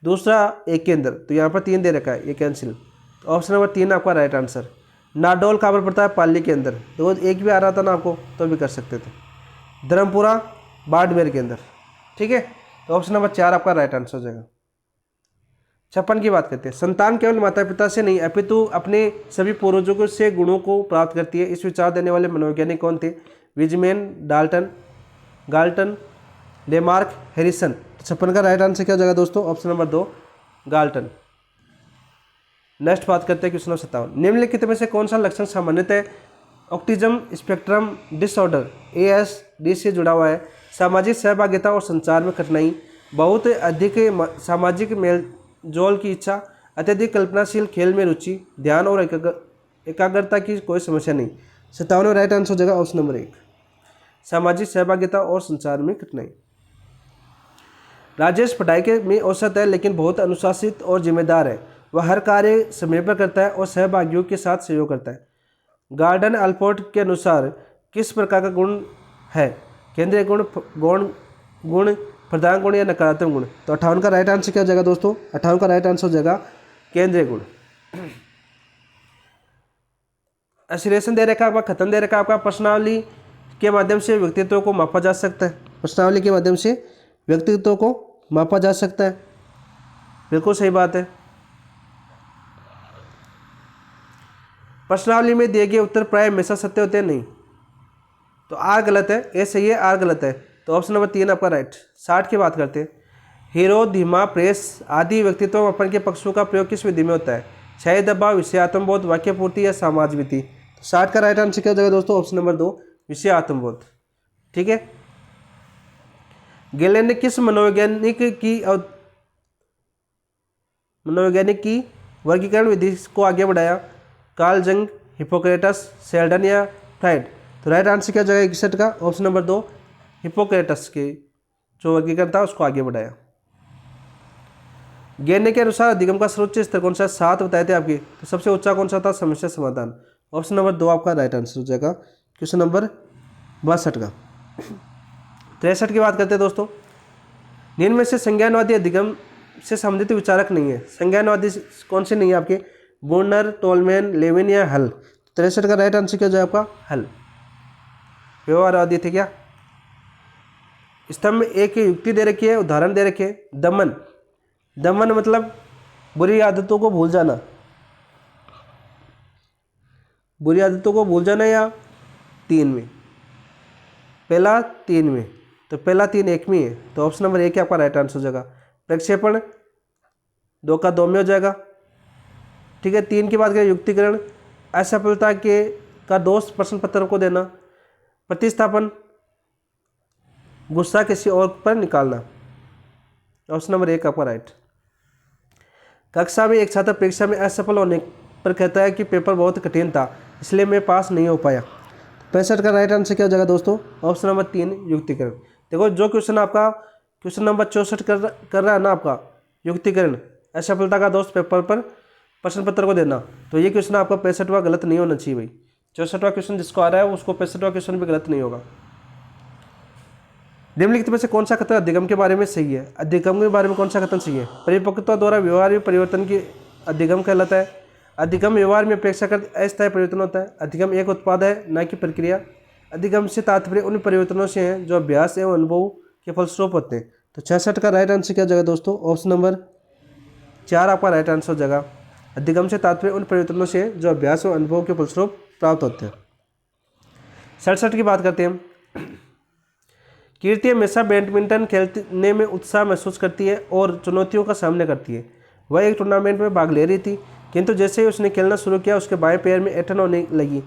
A: दूसरा 1 के अंदर, तो यहाँ पर 3 दे रखा है, ये कैंसिल। ऑप्शन नंबर 3 आपका राइट आंसर। नाडोल कहाँ पर पड़ता है? पाली के अंदर। तो 1 भी आ रहा था ना आपको, तो भी कर सकते थे। धर्मपुरा बाड़मेर के अंदर, ठीक है। तो ऑप्शन नंबर 4 आपका राइट आंसर हो जाएगा। 56 की बात करते हैं, संतान केवल माता पिता से नहीं अपितु अपने सभी पूर्वजों से गुणों को प्राप्त करती है। इस विचार देने वाले मनोवैज्ञानिक कौन थे? Weizmann, Galton, Lamarck, Harrison. 56 का राइट आंसर क्या हो जाएगा दोस्तों? Option number 2 Galton. नेक्स्ट बात करते हैं क्वेश्चन नंबर 57। निम्नलिखित में से कौन सा लक्षण सामान्यतः ऑटिज्म स्पेक्ट्रम डिसऑर्डर ASD से जुड़ा हुआ है? सामाजिक सहभागिता और संचार में कठिनाई, बहुत अधिक सामाजिक मेलजोल की इच्छा, अत्यधिक कल्पनाशील खेल में रुचि, ध्यान और एकाग्रता की कोई समस्या नहीं। 57 राइट आंसर हो जाएगा ऑप्शन नंबर 1 सामाजिक सहभागिता और संचार में कठिनाई। राजेश पढ़ाई के में औसत है लेकिन बहुत अनुशासित और जिम्मेदार है। वह हर कार्य समय पर करता है और सहभागियों के साथ सहयोग करता है। गार्डन अल्पोर्ट के अनुसार किस प्रकार का गुण है? केंद्रीय गुण, गौण गुण, प्रधान गुण या नकारात्मक गुण? तो 58 का राइट आंसर क्या हो जाएगा दोस्तों? 58 का राइट आंसर हो जाएगा केंद्रीय गुण। एसिलेशन दे रखा आपका, खतन दे रखा आपका। प्रश्नावली के माध्यम से व्यक्तित्व को मापा जा सकता है। प्रश्नावली के माध्यम से व्यक्तित्व को मापा जा सकता है, बिल्कुल सही बात है। प्रश्नावली में दिए गए उत्तर प्राय हमेशा सत्य होते हैं? नहीं। तो आर गलत है, ए सही है, आर गलत है। तो ऑप्शन नंबर 3 आपका राइट। 60 की बात करते हैं। हीरो, धीमा, प्रेस आदि व्यक्तित्व मापन के पक्षों का प्रयोग किस विधि में होता है? क्षय दबाव, विषयात्मबोध, वाक्य पूर्ति या समाजविधि? तो 60 का राइट आंसर क्या हो जाएगा दोस्तों? Option number 2 विषयात्मबोध। ठीक है। गेलेन ने किस मनोवैज्ञानिक की वर्गीकरण विधि को आगे बढ़ाया? कार्ल जंग, हिपोक्रेटस, शेल्डन या फ्राइड? तो राइट आंसर क्या हो जाएगा 61 का? ऑप्शन नंबर 2 हिपोक्रेटस के जो वर्गीकरण था उसको आगे बढ़ाया। गेने के अनुसार अधिगम का सर्वोच्च स्तर कौन सा? 7 बताए थे आपके। तो सबसे ऊंचा कौन सा था? समस्या समाधान। ऑप्शन नंबर 2 आपका राइट आंसर हो जाएगा क्वेश्चन नंबर 62 का। 63 की बात करते हैं दोस्तों। निम्न में से संज्ञानवादी अधिगम से संबंधित विचारक नहीं है। संज्ञानवादी कौन से नहीं है आपके? बोर्नर, टोलमैन, लेविन या हल? 63 का राइट आंसर क्या हो जाएगा आपका? हल। व्यवहारवादी थे क्या? स्तंभ में एक युक्ति दे रखी है, उदाहरण दे रखे। दमन, दमन मतलब बुरी आदतों को भूल जाना, बुरी आदतों को भूल जाना या 3 में? पहला 3 में, तो पहला 3 1 में है, तो ऑप्शन नंबर 1 आपका राइट आंसर हो जाएगा। प्रक्षेपण 2 का 2 में हो जाएगा। ठीक है। 3 की बात करें युक्तिकरण, असफलता के का दोष प्रश्न पत्र को देना। प्रतिस्थापन, गुस्सा किसी और पर निकालना। ऑप्शन नंबर 1 आपका राइट। कक्षा में एक छात्र परीक्षा में असफल होने पर कहता है कि पेपर बहुत कठिन था इसलिए मैं पास नहीं हो पाया। 65 का राइट आंसर क्या हो जाएगा दोस्तों? Option number 3 युक्तिकरण। देखो जो क्वेश्चन आपका क्वेश्चन नंबर 64 कर रहा है ना आपका युक्तिकरण, असफलता का दोष पेपर पर प्रश्न पत्र को देना, तो ये क्वेश्चन आपका 65वां गलत नहीं होना चाहिए भाई। 64वां क्वेश्चन जिसको आ रहा है उसको 65वां क्वेश्चन भी गलत नहीं होगा। निम्नलिखित में से कौन सा कथन अधिगम के बारे में सही है? अधिगम के बारे में कौन सा कथन सही है? परिपक्वता द्वारा व्यवहार में परिवर्तन की अधिगम कहलाता है। अधिगम व्यवहार में अपेक्षाकृत अस्थायी परिवर्तन होता है। अधिगम एक उत्पाद है न कि प्रक्रिया। अधिगम से तात्पर्य उन परिवर्तनों से हैं जो अभ्यास एवं अनुभव के फलस्वरूप होते हैं। तो 66 का राइट आंसर क्या हो जाएगा दोस्तों? ऑप्शन नंबर 4 आपका राइट आंसर हो जाएगा। अधिगम से तात्पर्य उन परिवर्तनों से हैं जो अभ्यास और अनुभव के फलस्वरूप प्राप्त होते हैं। 67 की बात करते हैं। कीर्ति हमेशा बैडमिंटन खेलने में उत्साह महसूस करती है और चुनौतियों का सामना करती है। वह एक टूर्नामेंट में भाग ले रही थी किंतु जैसे ही उसने खेलना शुरू किया उसके बाएं पैर में ऐंठन होने लगी,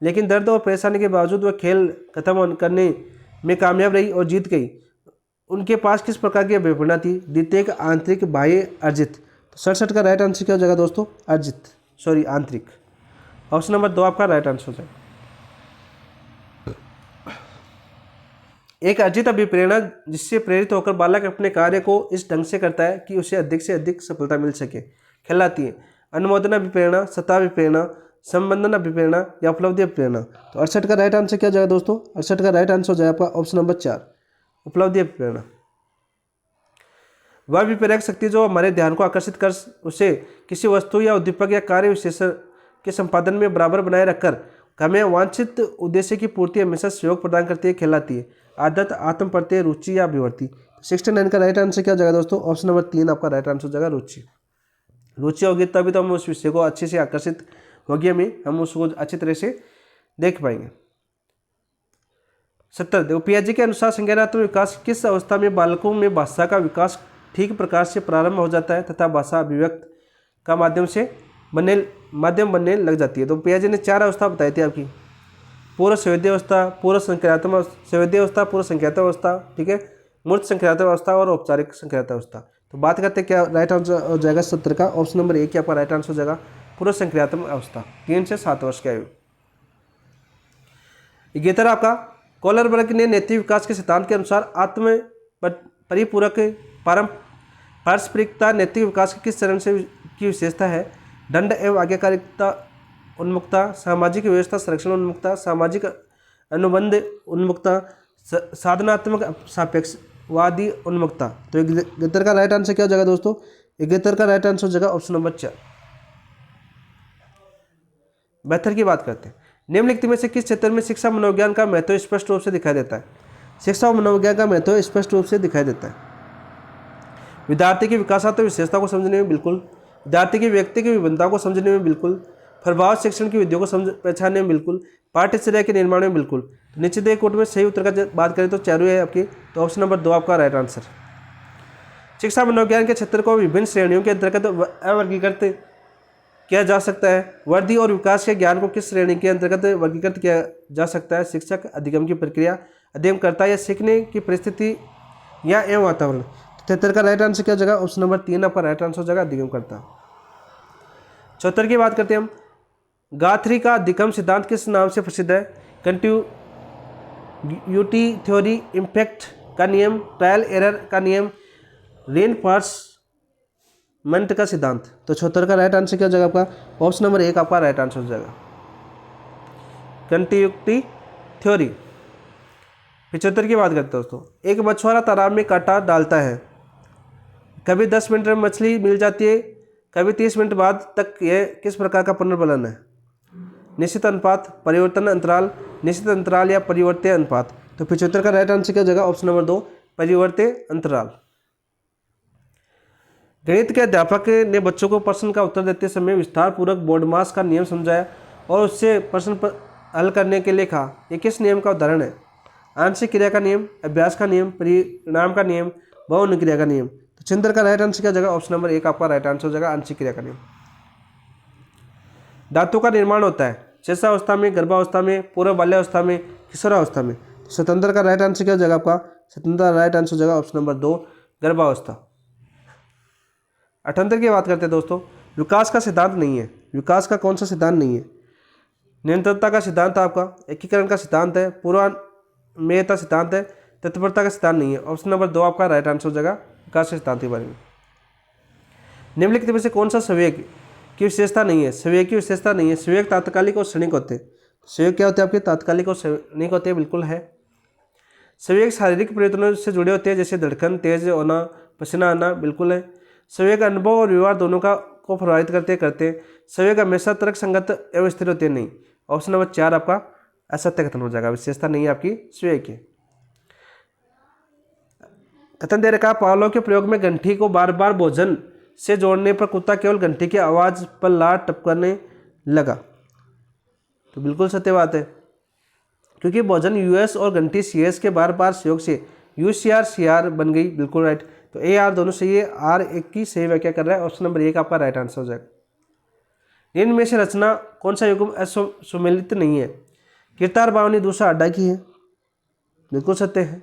A: लेकिन दर्द और परेशानी के बावजूद वह खेल खत्म करने में कामयाब रही और जीत गई। उनके पास किस प्रकार की अभिप्रेरणा थी? द्वितीयक, आंतरिक, बाह्य, अर्जित? तो 67 का राइट आंसर क्या हो जाएगा दोस्तों? अर्जित, सॉरी आंतरिक। ऑप्शन नंबर 2 आपका राइट आंसर हो जाएगा। एक अर्जित अभिप्रेरणा जिससे प्रेरित होकर बालक अपने कार्य को इस ढंग से करता है कि उसे अधिक से अधिक सफलता मिल सके कहलाती है। अनुमोदन अभिप्रेरणा, सत्ता अभिप्रेरणा, संबंधन अभिप्रेरणा या उपलब्धि अभिप्रेरणा? तो 68 का राइट आंसर क्या हो जाएगा दोस्तों? 68 का राइट आंसर हो जाएगा आपका ऑप्शन नंबर 4 उपलब्धि अभिप्रेरणा। वह अभिप्रेरक शक्ति जो हमारे ध्यान को आकर्षित कर उसे किसी वस्तु या उद्दीपक या कार्य विशेष के संपादन में बराबर बनाए रखकर हमें वांछित उद्देश्य की पूर्ति हमेशा सहयोग प्रदान करती है कहलाती है। आदत, आत्म प्रत्यय, रुचि या अभिवृत्ति? 69 का राइट आंसर क्या हो जाएगा दोस्तों? ऑप्शन नंबर 3 आपका राइट आंसर हो जाएगा रुचि। रुचि होगी तभी तो हम उस विषय को अच्छे से आकर्षित होगी, हम उसको अच्छी तरह से देख पाएंगे। 70 देखो, पियाजे के अनुसार संज्ञानात्मक विकास किस अवस्था में बालकों में भाषा का विकास ठीक प्रकार से प्रारंभ हो जाता है तथा भाषा अभिव्यक्त का माध्यम बनने लग जाती है। तो पियाजे ने 4 अवस्था बताई थी आपकी, पूर्व संवेदी अवस्था, पूर्व संक्रियात्मक संवेदी अवस्था, पूर्व संक्रियात्मक अवस्था, ठीक है, मूर्त संक्रियात्मक अवस्था और औपचारिक संक्रियात्मक अवस्था। तो बात करते हैं क्या राइट आंसर हो जाएगा 70 का, ऑप्शन नंबर 1 आपका राइट आंसर हो जाएगा पूर्व संक्रियात्मक अवस्था, 3 से 7 वर्ष की आयु। 11 आपका, कोहलरबर्ग ने नैतिक विकास के सिद्धांत के अनुसार आत्म परिपूरक पारस्परिकता नैतिक विकास के किस चरण से की विशेषता है? दंड एवं आज्ञाकारिता उन्मुक्ता, सामाजिक व्यवस्था संरक्षण उन्मुक्ता, सामाजिक अनुबंध उन्मुक्ता, साधनात्मक सापेक्षवादी उन्मुक्ता। तो 71 का राइट आंसर क्या हो जाएगा दोस्तों? 71 का राइट आंसर हो जाएगा ऑप्शन नंबर 4। 72 की बात करते हैं, निम्नलिखित में से किस क्षेत्र में शिक्षा मनोविज्ञान का महत्व स्पष्ट रूप से दिखाई देता है? शिक्षा और मनोविज्ञान का महत्व स्पष्ट रूप से दिखाई देता है। विद्यार्थी की विकासात्मक विशेषता को समझने में बिल्कुल, विद्यार्थी की व्यक्ति की विभिन्नता को समझने में बिल्कुल, प्रभाव शिक्षण की विधियों को पहचानने में बिल्कुल, पाठ्यचर्या के निर्माण में बिल्कुल। तो नीचे दिए कोट में सही उत्तर का बात करें तो चारों है आपकी, तो ऑप्शन नंबर 2 आपका राइट आंसर। शिक्षा मनोविज्ञान के क्षेत्र को विभिन्न श्रेणियों के अंतर्गत अवर्गीकृत किया जा सकता है। वृद्धि और विकास के ज्ञान को किस श्रेणी के अंतर्गत वर्गीकृत किया जा सकता है? शिक्षक, अधिगम की प्रक्रिया, अध्ययन करता या सीखने की परिस्थिति या एवं वातावरण। 73 का राइट आंसर क्या हो जाएगा? ऑप्शन नंबर 3 आपका राइट आंसर हो जाएगा, अधिगम करता। 74 की बात करते हैं हम, गाथरी का अधिगम सिद्धांत किस नाम से प्रसिद्ध है? कंटिन्यूटी थ्योरी, इम्पैक्ट का नियम, ट्रायल एरर का नियम, रेनफोर्समेंट का सिद्धांत। तो 74 का राइट आंसर क्या हो जाएगा आपका? ऑप्शन नंबर 1 आपका राइट आंसर हो जाएगा, कंटिन्यूटी थ्योरी। 75 की बात करते हैं दोस्तों, एक मछुआरा तालाब में कांटा डालता है, कभी 10 मिनट में मछली मिल जाती है, कभी 30 मिनट बाद तक। यह किस प्रकार का पुनर्बलन है? निश्चित अनुपात, परिवर्तन अंतराल, निश्चित अंतराल या परिवर्त्य अनुपात। तो 75 का राइट आंसर क्या हो जाएगा? ऑप्शन नंबर 2 परिवर्त्य अंतराल। गणित के अध्यापक ने बच्चों को प्रश्न का उत्तर देते समय विस्तार पूर्वक बोर्डमास का नियम समझाया और उससे प्रश्न पर हल करने के लिए कहा। यह किस नियम का उदाहरण है? आंशिक क्रिया का नियम, अभ्यास का नियम, परिणाम का नियम, बहु क्रिया का नियम। तो 76 का राइट आंसर क्या हो जाएगा? ऑप्शन नंबर 1 आपका राइट आंसर हो जाएगा, आंशिक क्रिया का नियम। धातु का निर्माण होता है शिशुअवस्था में, गर्भावस्था में, पूर्व बाल्यावस्था में, किशोरावस्था में। 77 का राइट आंसर क्या हो जाएगा आपका? 77 का राइट आंसर हो जाएगा ऑप्शन नंबर 2 गर्भावस्था। 78 की बात करते हैं दोस्तों, विकास का सिद्धांत नहीं है। विकास का कौन सा सिद्धांत नहीं है? निरंतरता का सिद्धांत आपका, एकीकरण का सिद्धांत है, पूर्वान्मेयता सिद्धांत है, तत्परता का सिद्धांत नहीं है। ऑप्शन नंबर 2 आपका राइट आंसर हो जाएगा विकास के सिद्धांत के बारे में। निम्नलिखित में से कौन सा संवेग की विशेषता नहीं है? संवेग की विशेषता नहीं है। संवेग तात्कालिक और क्षणिक होते हैं। संवेग क्या होते हैं आपके? तात्कालिक और क्षणिक होते हैं, बिल्कुल है। संवेग शारीरिक परिवर्तनों से जुड़े होते हैं, जैसे धड़कन तेज होना, पसीना आना, बिल्कुल है। संवेग अनुभव और व्यवहार दोनों को प्रभावित करते हैं। संवेग हमेशा तर्क संगत एवं स्थिर होते हैं, नहीं। ऑप्शन नंबर 4 आपका असत्य कथन हो जाएगा, विशेषता नहीं है आपकी संवेग की। कथन दे रखा, पावलों के प्रयोग में घंटी को बार बार भोजन से जोड़ने पर कुत्ता केवल घंटी की आवाज पर लात टपकाने लगा। तो बिल्कुल सत्य बात है, क्योंकि भोजन यूएस और घंटी सीएस के बार बार सहयोग से यूसीआर सीआर बन गई, बिल्कुल राइट। तो ए आर दोनों सही है, आर एक की सही व्याख्या कर रहा है। ऑप्शन नंबर 1 आपका राइट आंसर हो जाएगा। इनमें से रचना कौन सा युग्म असुमेलित नहीं है? कीर्तार बावनी दूसरा अड्डा की है, बिल्कुल सत्य है।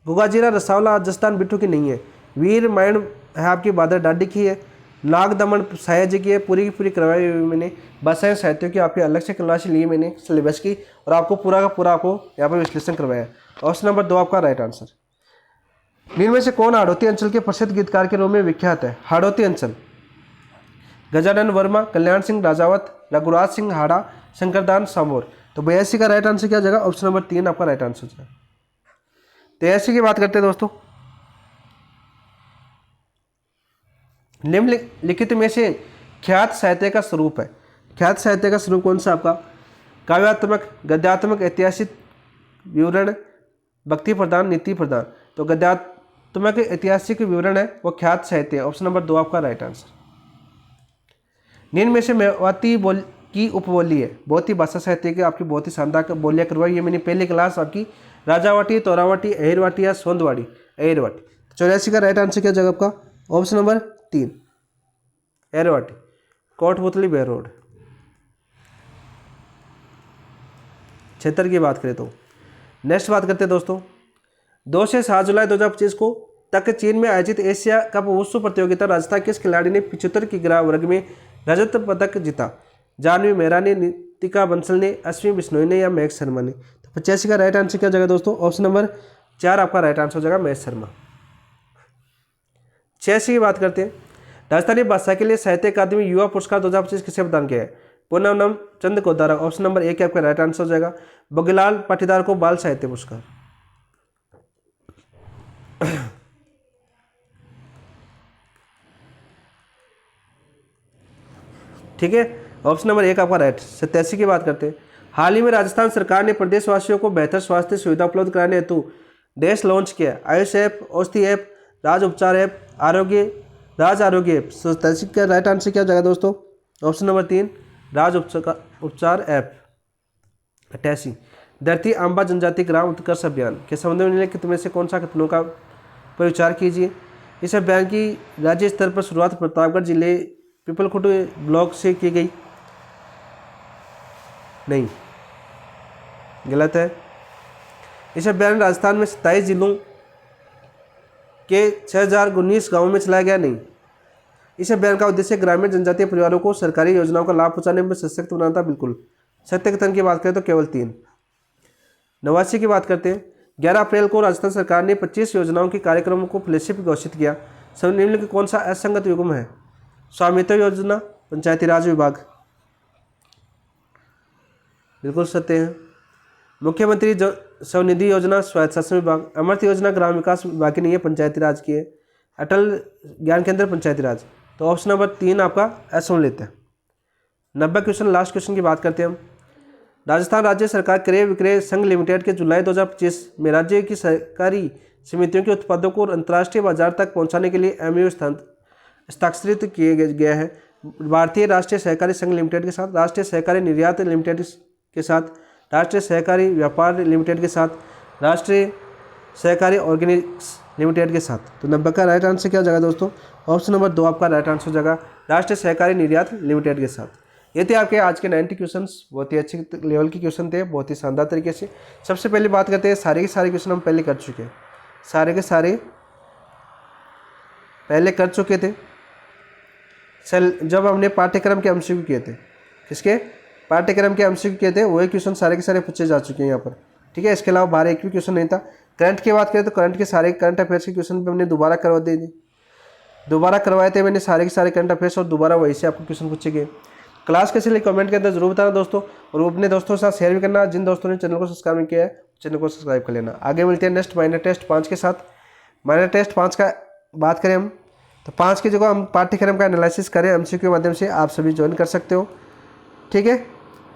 A: गुगाजीरा रसावला राजस्थान बिट्ठू की नहीं है। वीर मायण है आपकी बादर डाडी की है। नाग दमन सायाजी की है, पूरी की पूरी करवाई हुई मैंने। भाषाएं साहित्यों की आपकी अलग से क्लास ली मैंने सिलेबस की, और आपको पूरा का पूरा आपको यहाँ पर विश्लेषण करवाया। ऑप्शन नंबर 2 आपका राइट आंसर। इनमें से कौन हाड़ौती अंचल के प्रसिद्ध गीतकार के रूप में विख्यात है? हाड़ौती अंचल, गजानन वर्मा, कल्याण सिंह राजावत, रघुराज सिंह हाड़ा, शंकरदान सामोर। तो 82 का राइट आंसर क्या हो जाएगा? ऑप्शन नंबर 3 आपका राइट आंसर हो जाएगा। 83 की बात करते हैं दोस्तों, निम्नलिखित में से ख्यात साहित्य का स्वरूप है। ख्यात साहित्य का स्वरूप कौन सा आपका? काव्यात्मक, गद्यात्मक, ऐतिहासिक, विवरण, भक्ति प्रधान, नीति प्रधान। तो तुम्हें के ऐतिहासिक विवरण है वो ख्यात साहित्य, ऑप्शन नंबर 2 आपका राइट आंसर। निम्न में से मेवाती बोल की उपबोली है, बहुत ही भाषा साहित्य की आपकी बहुत ही शानदार बोलियां करवाई। ये मैंने पहली क्लास आपकी राजावाटी, तोरावाटी, अहिरवाटी या सोंदवाड़ी, अहिरवाटी। 84 का राइट आंसर क्या जगह आपका, ऑप्शन नंबर 3 अहिरवाटी, कोटपुतली बेरोड। 76 की बात करें तो नेक्स्ट बात करते हैं दोस्तों, 2 से 7 जुलाई 2025 को तक चीन में आयोजित एशिया कप वुशु प्रतियोगिता राजस्थान किस खिलाड़ी ने 75 किग्रा वर्ग में रजत पदक जीता? जानवी मेहरा ने, नितिका बंसल ने, अश्विनी बिश्नोई ने या महेश शर्मा ने? तो 85 का राइट आंसर क्या जगह दोस्तों, ऑप्शन नंबर 4 आपका राइट आंसर हो जाएगा महेश शर्मा। 86 की बात करते हैं, राजस्थानी भाषा के लिए साहित्य अकादमी युवा पुरस्कार 2025 किसे प्रदान किया है? पूनम चंद को द्वारा, ऑप्शन नंबर 1 आपका राइट आंसर हो जाएगा। बगीलाल पाटीदार को बाल साहित्य पुरस्कार। ठीक है, ऑप्शन नंबर 1 आपका राइट। 87 की बात करते हैं, हाल ही में राजस्थान सरकार ने प्रदेशवासियों को बेहतर स्वास्थ्य सुविधा उपलब्ध कराने हेतु देश लॉन्च किया, आयुष ऐप, औषधि ऐप, राज उपचार ऐप, राज आरोग्य ऐप। 87 का राइट आंसर क्या जाएगा दोस्तों, ऑप्शन नंबर 3 राज उपचार ऐप। 88 धरती आंबा जनजाति ग्राम उत्कर्ष अभियान के संबंध में निम्नलिखित में से कौन सा कथनों का पर विचार कीजिए? इस अभियान की राज्य स्तर पर शुरुआत प्रतापगढ़ जिले पिपलखुट ब्लॉक से की गई? नहीं, गलत है। इस अभियान राजस्थान में 27 जिलों के 6019 गांवों में चलाया गया? नहीं। इस अभियान का उद्देश्य ग्रामीण जनजातीय परिवारों को सरकारी योजनाओं का लाभ पहुंचाने में सशक्त बनाना। बिल्कुल। सत्य कथन की बात करें तो केवल 3। 89 की बात करते हैं, 11 अप्रैल को राजस्थान सरकार ने 25 योजनाओं के कार्यक्रमों को फ्लैगशिप घोषित किया। निम्नलिखित कौन सा असंगत युग्म है? स्वामित्व योजना, पंचायती राज विभाग। बिल्कुल सत्य है। मुख्यमंत्री स्वनिधि योजना स्वायत्त शासन विभाग। अमृत योजना ग्राम विकास विभाग की नहीं है, पंचायती राज की है। अटल ज्ञान केंद्र पंचायती राज। तो ऑप्शन नंबर 3 आपका ऐसा लेते हैं। 90 क्वेश्चन, लास्ट क्वेश्चन की बात करते हैं हम। राजस्थान राज्य सरकार क्रय विक्रय संघ लिमिटेड के जुलाई 2025 में राज्य की सहकारी समितियों के उत्पादों को अंतर्राष्ट्रीय बाजार तक पहुंचाने के लिए एमओयू हस्ताक्षरित किए गया है। भारतीय राष्ट्रीय सहकारी संघ लिमिटेड के साथ, राष्ट्रीय सहकारी निर्यात लिमिटेड के साथ, राष्ट्रीय सहकारी व्यापार लिमिटेड के साथ, राष्ट्रीय सहकारी ऑर्गेनिक्स लिमिटेड के साथ। तो 90 का राइट आंसर क्या हो जाएगा दोस्तों, ऑप्शन नंबर 2 आपका राइट आंसर हो जाएगा, राष्ट्रीय सहकारी निर्यात लिमिटेड के साथ। ये थे आपके आज के 90 क्वेश्चन, बहुत ही अच्छे लेवल के क्वेश्चन थे, बहुत ही शानदार तरीके से। सबसे पहले बात करते हैं, सारे के सारे क्वेश्चन हम पहले कर चुके हैं, सारे के सारे पहले कर चुके थे जब हमने पाठ्यक्रम के एमसीक्यू किए थे। किसके पाठ्यक्रम के एमसीक्यू किए थे, वही क्वेश्चन सारे के सारे पूछे जा चुके हैं यहाँ पर। ठीक है, इसके अलावा बाहर एक भी क्वेश्चन नहीं था। करंट की बात करें तो करंट के सारे करंट अफेयर्स के क्वेश्चन पे हमने दोबारा करवा दिए थे, दोबारा करवाए थे मैंने सारे के सारे करंट अफेयर्स, और दोबारा वही से आपको क्वेश्चन पूछे गए। क्लास कैसे लिए कमेंट के अंदर जरूर बताना दोस्तों, और अपने दोस्तों के साथ शेयर भी करना। जिन दोस्तों ने चैनल को सब्सक्राइब नहीं किया है, चैनल को सब्सक्राइब कर लेना। आगे मिलते हैं नेक्स्ट माइनर टेस्ट 5 के साथ। माइनर टेस्ट 5 का बात करें हम तो 5 की जगह हम पाठ्यक्रम का एनालिसिस करें एमसीक्यू के माध्यम से, आप सभी ज्वाइन कर सकते हो। ठीक है,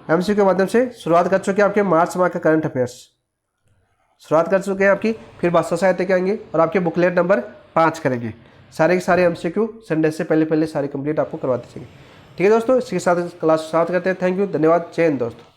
A: एमसीक्यू के माध्यम से शुरुआत कर चुके हैं आपके मार्च माह का करंट अफेयर्स, शुरुआत कर चुके हैं आपकी। फिर भाषा साहित्य के आएंगे और आपके बुकलेट नंबर 5 करेंगे। सारे के सारे एमसीक्यू संडे से पहले सारे कंप्लीट आपको करवाते चलेंगे। ठीक है दोस्तों, इसके साथ क्लास स्टार्ट करते हैं। थैंक यू, धन्यवाद, जय हिंद दोस्तों।